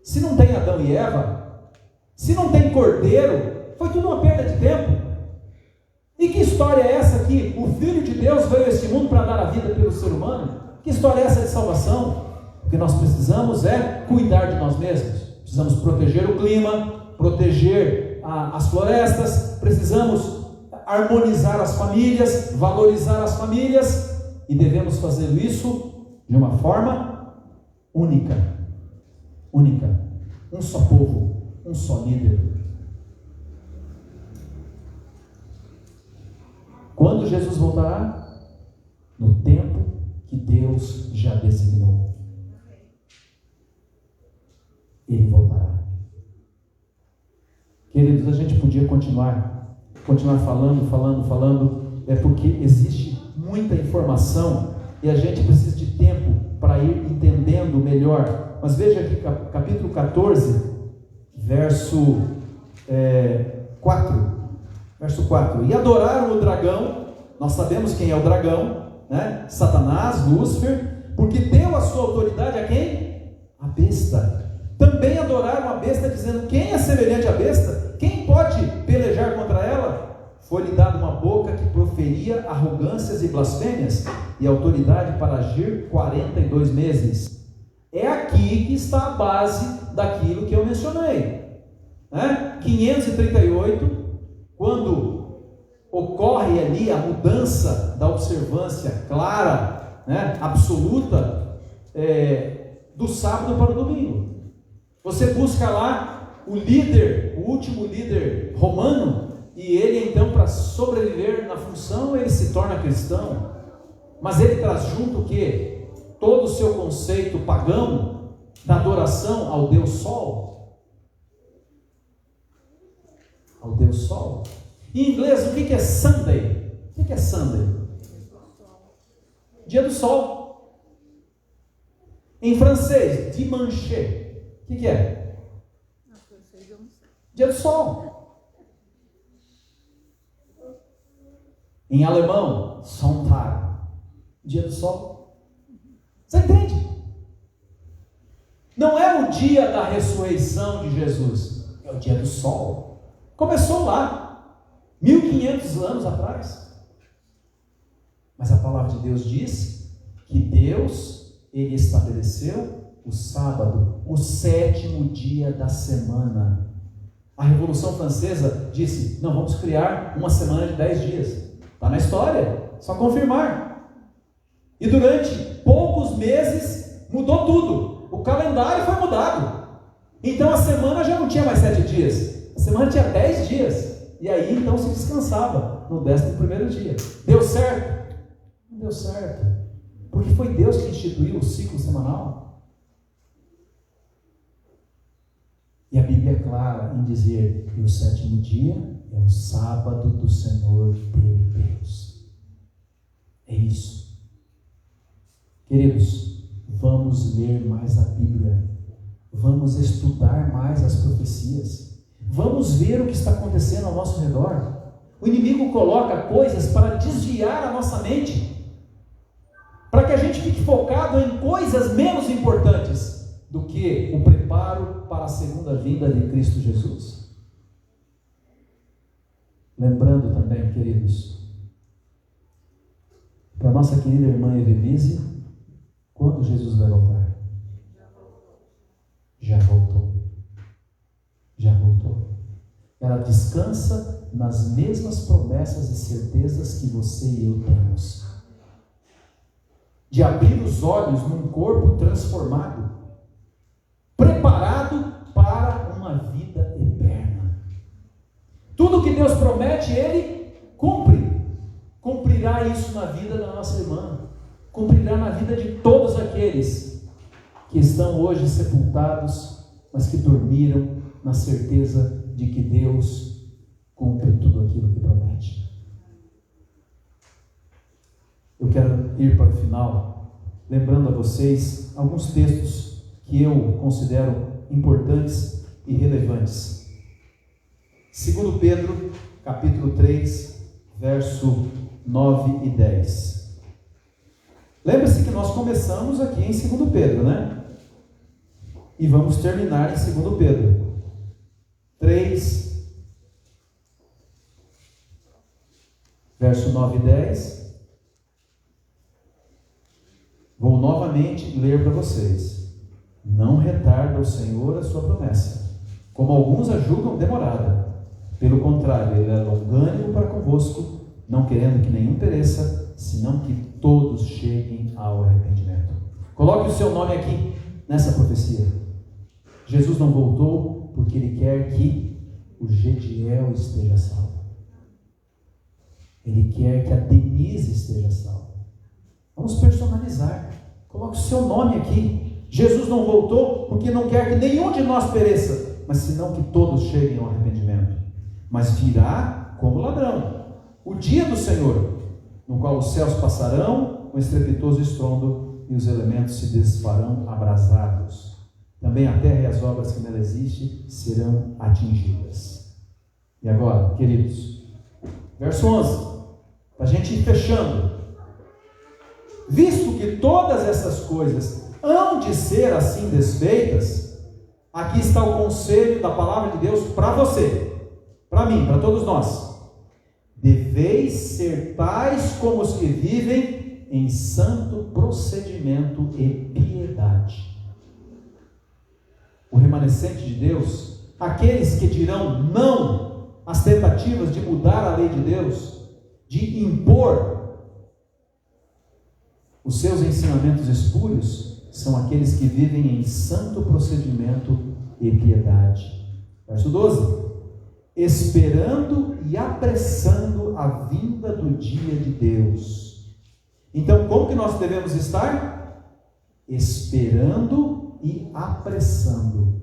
se não tem Adão e Eva, se não tem cordeiro, foi tudo uma perda de tempo. E que história é essa que o Filho de Deus veio a este mundo para dar a vida pelo ser humano? Que história é essa de salvação? O que nós precisamos é cuidar de nós mesmos. Precisamos proteger o clima, proteger as florestas, precisamos harmonizar as famílias, valorizar as famílias, e devemos fazer isso de uma forma única. Única. Um só povo, um só líder. Quando Jesus voltará? No tempo que Deus já designou. Ele voltará. Queridos, a gente podia continuar falando, porque existe muita informação e a gente precisa de tempo para ir entendendo melhor. Mas veja aqui, capítulo 14, verso 4. Verso 4. E adoraram o dragão. Nós sabemos quem é o dragão, né? Satanás, Lúcifer, porque deu a sua autoridade a quem? A besta. Também adoraram a besta, dizendo: quem é semelhante à besta? Quem pode pelejar contra ela? Foi-lhe dada uma boca que proferia arrogâncias e blasfêmias, e autoridade para agir 42 meses. É aqui que está a base daquilo que eu mencionei, né? 538, quando ocorre ali a mudança da observância clara, né, absoluta, do sábado para o domingo. Você busca lá o líder, o último líder romano, e ele então, para sobreviver na função, ele se torna cristão, mas ele traz junto o quê? Todo o seu conceito pagão da adoração ao Deus Sol. Ao Deus Sol. Em inglês, o que é Sunday? O que é Sunday? Dia do Sol. Em francês, dimanche. O que é? Dia do Sol. Em alemão, Sonntag. Dia do Sol. Você entende? Não é o dia da ressurreição de Jesus, é o dia do Sol. Começou lá. 1500 anos atrás. Mas a palavra de Deus diz que Deus, Ele estabeleceu o sábado, o 7º dia da semana. A Revolução Francesa disse: não, vamos criar uma semana de 10 dias. Está na história, só confirmar. E durante poucos meses mudou tudo. O calendário foi mudado. Então a semana já não tinha mais 7 dias. A semana tinha 10 dias. E aí então se descansava no 11º dia. Deu certo? Não deu certo. Porque foi Deus que instituiu o ciclo semanal. E a Bíblia é clara em dizer que o 7º dia é o sábado do Senhor teu Deus. É isso. Queridos, vamos ler mais a Bíblia. Vamos estudar mais as profecias. Vamos ver o que está acontecendo ao nosso redor. O inimigo coloca coisas para desviar a nossa mente, para que a gente fique focado em coisas menos importantes do que o preparo para a segunda vinda de Cristo Jesus. Lembrando também, queridos, para a nossa querida irmã Evelise, quando Jesus vai voltar? Já voltou. Já voltou. Ela descansa nas mesmas promessas e certezas que você e eu temos. De abrir os olhos num corpo transformado, preparado para uma vida eterna. Tudo que Deus promete, Ele cumpre. Cumprirá isso na vida da nossa irmã. cumprirá na vida de todos aqueles que estão hoje sepultados, mas que dormiram na certeza de que Deus cumpre tudo aquilo que promete. Eu quero ir para o final, lembrando a vocês alguns textos que eu considero importantes e relevantes. 2 Pedro, capítulo 3, verso 9 e 10. Lembre-se que nós começamos aqui em 2 Pedro, né? E vamos terminar em 2 Pedro 3, verso 9 e 10. Vou novamente ler para vocês. Não retarda o Senhor a sua promessa, como alguns a julgam demorada. Pelo contrário, Ele é longânimo para convosco, não querendo que nenhum pereça, senão que todos cheguem ao arrependimento. Coloque o seu nome aqui, nessa profecia. Jesus não voltou porque Ele quer que o Gediel esteja salvo. Ele quer que a Denise esteja salva. Vamos personalizar. Coloque o seu nome aqui. Jesus não voltou porque não quer que nenhum de nós pereça, mas senão que todos cheguem ao arrependimento. Mas virá como ladrão o dia do Senhor, no qual os céus passarão com estrepitoso estrondo e os elementos se desfarão abrasados. Também a terra e as obras que nela existem serão atingidas. E agora, queridos, verso 11, para a gente ir fechando. Visto que todas essas coisas hão de ser assim desfeitas, aqui está o conselho da palavra de Deus para você, para mim, para todos nós. Deveis ser tais como os que vivem em santo procedimento e piedade. O remanescente de Deus, aqueles que dirão não às tentativas de mudar a lei de Deus, de impor os seus ensinamentos espúrios, são aqueles que vivem em santo procedimento e piedade. Verso 12. Esperando e apressando a vinda do dia de Deus. Então, como que nós devemos estar? Esperando e apressando.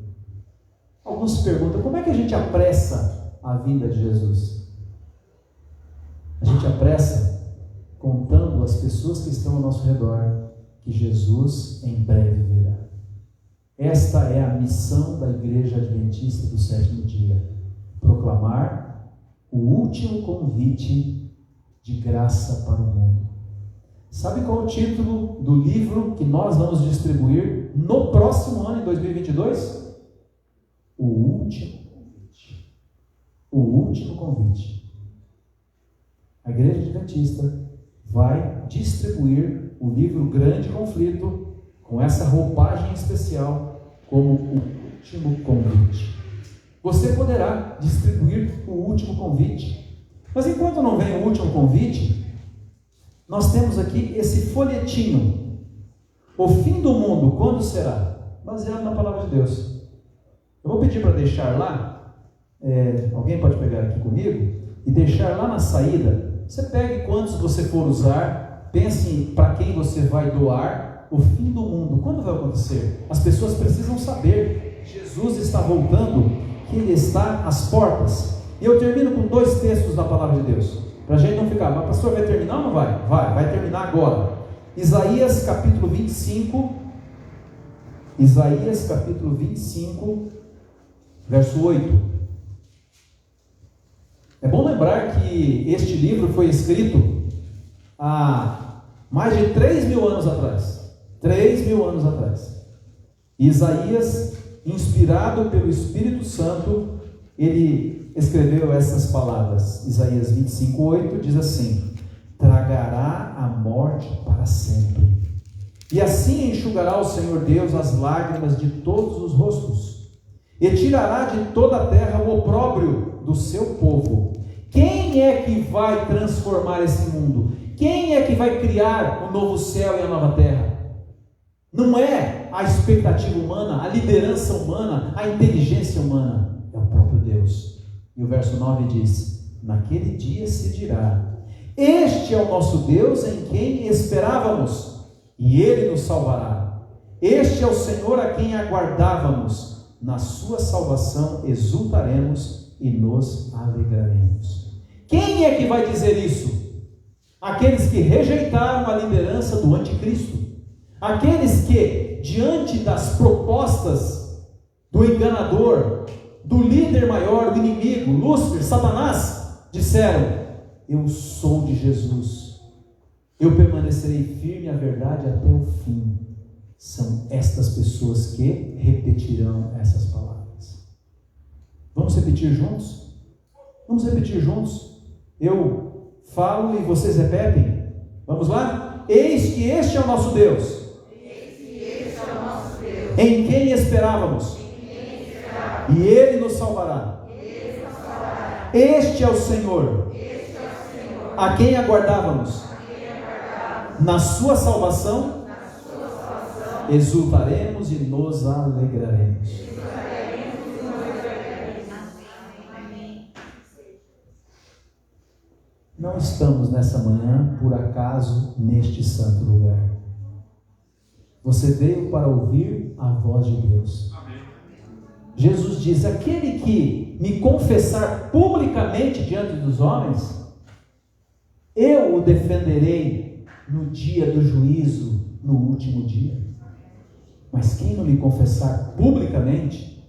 Alguns perguntam, como é que a gente apressa a vinda de Jesus? A gente apressa contando às pessoas que estão ao nosso redor que Jesus em breve virá. Esta é a missão da Igreja Adventista do Sétimo Dia. Proclamar o último convite de graça para o mundo. Sabe qual é o título do livro que nós vamos distribuir no próximo ano, em 2022? O último convite. O último convite. A Igreja Adventista vai distribuir o livro Grande Conflito com essa roupagem especial como o último convite. Você poderá distribuir o último convite. Mas enquanto não vem o último convite, nós temos aqui esse folhetinho. O fim do mundo, quando será? Baseado na palavra de Deus. Eu vou pedir para deixar lá, alguém pode pegar aqui comigo, e deixar lá na saída. Você pegue quantos você for usar, pense para quem você vai doar. O fim do mundo, quando vai acontecer? As pessoas precisam saber. Jesus está voltando, que Ele está às portas. E eu termino com 2 textos da palavra de Deus, para a gente não ficar, mas pastor, vai terminar ou não vai? Vai terminar agora. Isaías capítulo 25, Isaías capítulo 25, verso 8. É bom lembrar que este livro foi escrito há mais de 3.000 anos atrás. 3.000 anos atrás. Isaías, inspirado pelo Espírito Santo, ele escreveu essas palavras. Isaías 25:8 diz assim: tragará a morte para sempre, e assim enxugará o Senhor Deus as lágrimas de todos os rostos, e tirará de toda a terra o opróbrio do seu povo. Quem é que vai transformar esse mundo? Quem é que vai criar o novo céu e a nova terra? Não é a expectativa humana, a liderança humana, a inteligência humana, é o próprio Deus. E o verso 9 diz: naquele dia se dirá: este é o nosso Deus em quem esperávamos, e Ele nos salvará. Este é o Senhor a quem aguardávamos. Na sua salvação exultaremos e nos alegraremos. Quem é que vai dizer isso? Aqueles que rejeitaram a liderança do anticristo. Aqueles que, diante das propostas do enganador, do líder maior, do inimigo, Lúcifer, Satanás, disseram: eu sou de Jesus, eu permanecerei firme à verdade até o fim. São estas pessoas que repetirão essas palavras. Vamos repetir juntos? Vamos repetir juntos. Eu falo e vocês repetem. Vamos lá? Eis que este é o nosso Deus, em quem esperávamos, e Ele nos salvará. Este é o Senhor, a quem aguardávamos. Na sua salvação exultaremos e nos alegraremos. Não estamos nessa manhã por acaso neste santo lugar. Você veio para ouvir a voz de Deus. Jesus diz: aquele que me confessar publicamente diante dos homens, eu o defenderei no dia do juízo, no último dia. Mas quem não me confessar publicamente,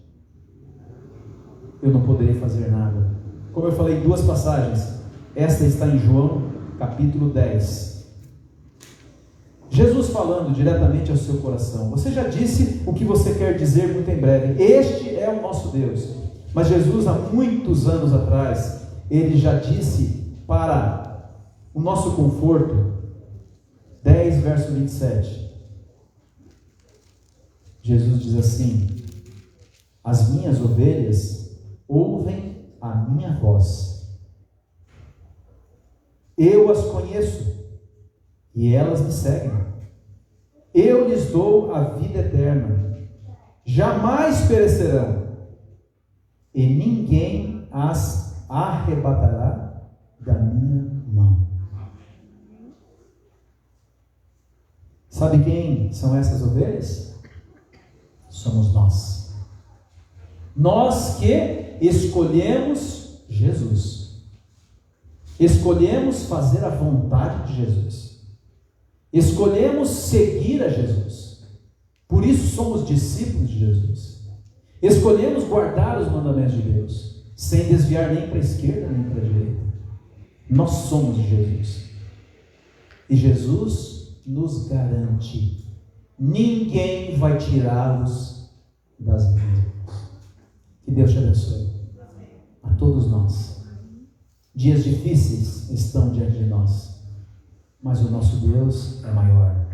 eu não poderei fazer nada. Como eu falei em duas passagens, esta está em João capítulo 10. Jesus falando diretamente ao seu coração. Você já disse o que você quer dizer muito em breve. Este é o nosso Deus. Mas Jesus, há muitos anos atrás, ele já disse para o nosso conforto. 10, verso 27. Jesus diz assim: as minhas ovelhas ouvem a minha voz. Eu as conheço e elas me seguem. Eu lhes dou a vida eterna. Jamais perecerão e ninguém as arrebatará da minha mão. Sabe quem são essas ovelhas? Somos nós. Nós que escolhemos Jesus. Escolhemos fazer a vontade de Jesus. Escolhemos seguir a Jesus. Por isso somos discípulos de Jesus. Escolhemos guardar os mandamentos de Deus, sem desviar nem para a esquerda nem para a direita. Nós somos de Jesus. E Jesus nos garante: ninguém vai tirá-los das minhas mãos. Que Deus te abençoe. A todos nós. Dias difíceis estão diante de nós, mas o nosso Deus é maior.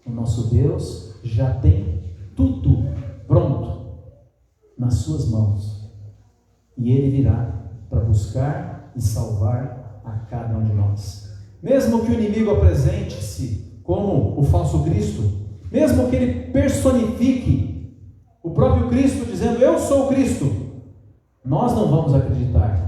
O nosso Deus já tem tudo pronto nas suas mãos, e Ele virá para buscar e salvar a cada um de nós. Mesmo que o inimigo apresente-se como o falso Cristo, mesmo que ele personifique o próprio Cristo dizendo: eu sou o Cristo, nós não vamos acreditar,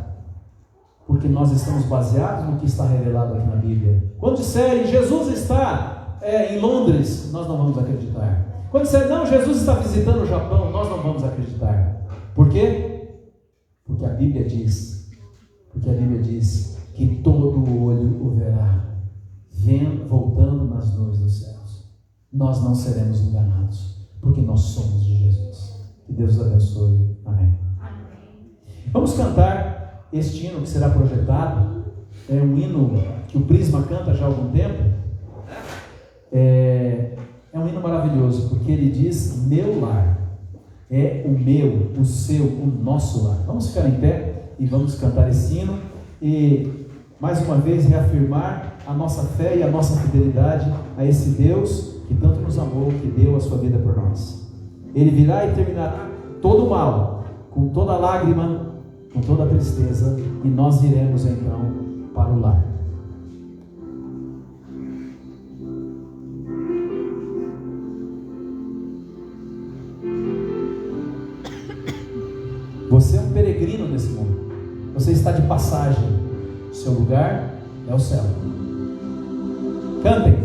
porque nós estamos baseados no que está revelado aqui na Bíblia. Quando disserem Jesus está em Londres, nós não vamos acreditar. Quando disserem não, Jesus está visitando o Japão, nós não vamos acreditar. Por quê? Porque a Bíblia diz que todo olho o verá, voltando nas nuvens dos céus. Nós não seremos enganados, porque nós somos de Jesus. Que Deus os abençoe. Amém. Vamos cantar este hino que será projetado. É um hino que o Prisma canta já há algum tempo. É um hino maravilhoso, porque ele diz: meu lar. É o meu, o seu, o nosso lar. Vamos ficar em pé e vamos cantar esse hino e mais uma vez reafirmar a nossa fé e a nossa fidelidade a esse Deus que tanto nos amou, que deu a sua vida por nós. Ele virá e terminará todo o mal, com toda lágrima, com toda tristeza, e nós iremos então para o lar. Você é um peregrino nesse mundo. Você está de passagem. O seu lugar é o céu. Cantem.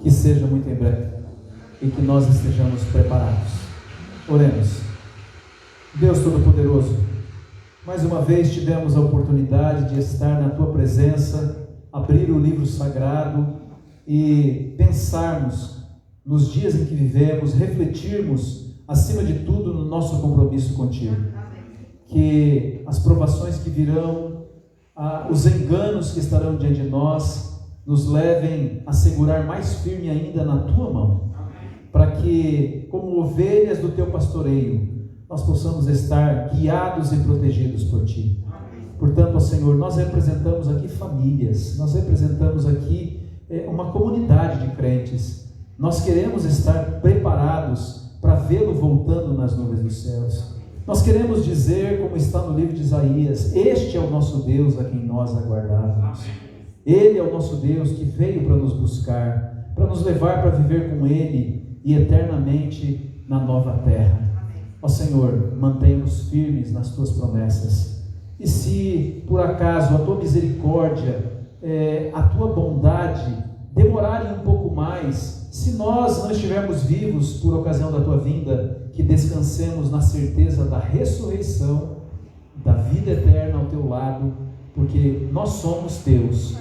que seja muito em breve e que nós estejamos preparados. Oremos. Deus Todo-Poderoso, mais uma vez tivemos a oportunidade de estar na Tua presença, abrir o livro sagrado e pensarmos nos dias em que vivemos, refletirmos, acima de tudo, no nosso compromisso contigo. Que as provações que virão, os enganos que estarão diante de nós, nos levem a segurar mais firme ainda na Tua mão, para que, como ovelhas do Teu pastoreio, nós possamos estar guiados e protegidos por Ti. Portanto, ó Senhor, nós representamos aqui famílias, nós representamos aqui uma comunidade de crentes. Nós queremos estar preparados para vê-lo voltando nas nuvens dos céus. Nós queremos dizer, como está no livro de Isaías, este é o nosso Deus a quem nós aguardávamos. Ele é o nosso Deus que veio para nos buscar, para nos levar para viver com Ele e eternamente na nova terra. Ó Senhor, mantenha-nos firmes nas Tuas promessas. E se por acaso a Tua misericórdia, a Tua bondade demorarem um pouco mais, se nós não estivermos vivos por ocasião da Tua vinda, que descansemos na certeza da ressurreição, da vida eterna ao Teu lado, porque nós somos Teus.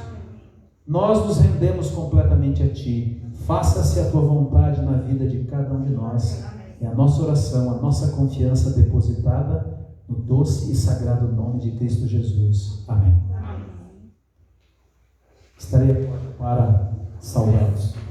Nós nos rendemos completamente a Ti. Faça-se a Tua vontade na vida de cada um de nós. É a nossa oração, a nossa confiança depositada no doce e sagrado nome de Cristo Jesus. Amém. Estarei a porta para saudá-los.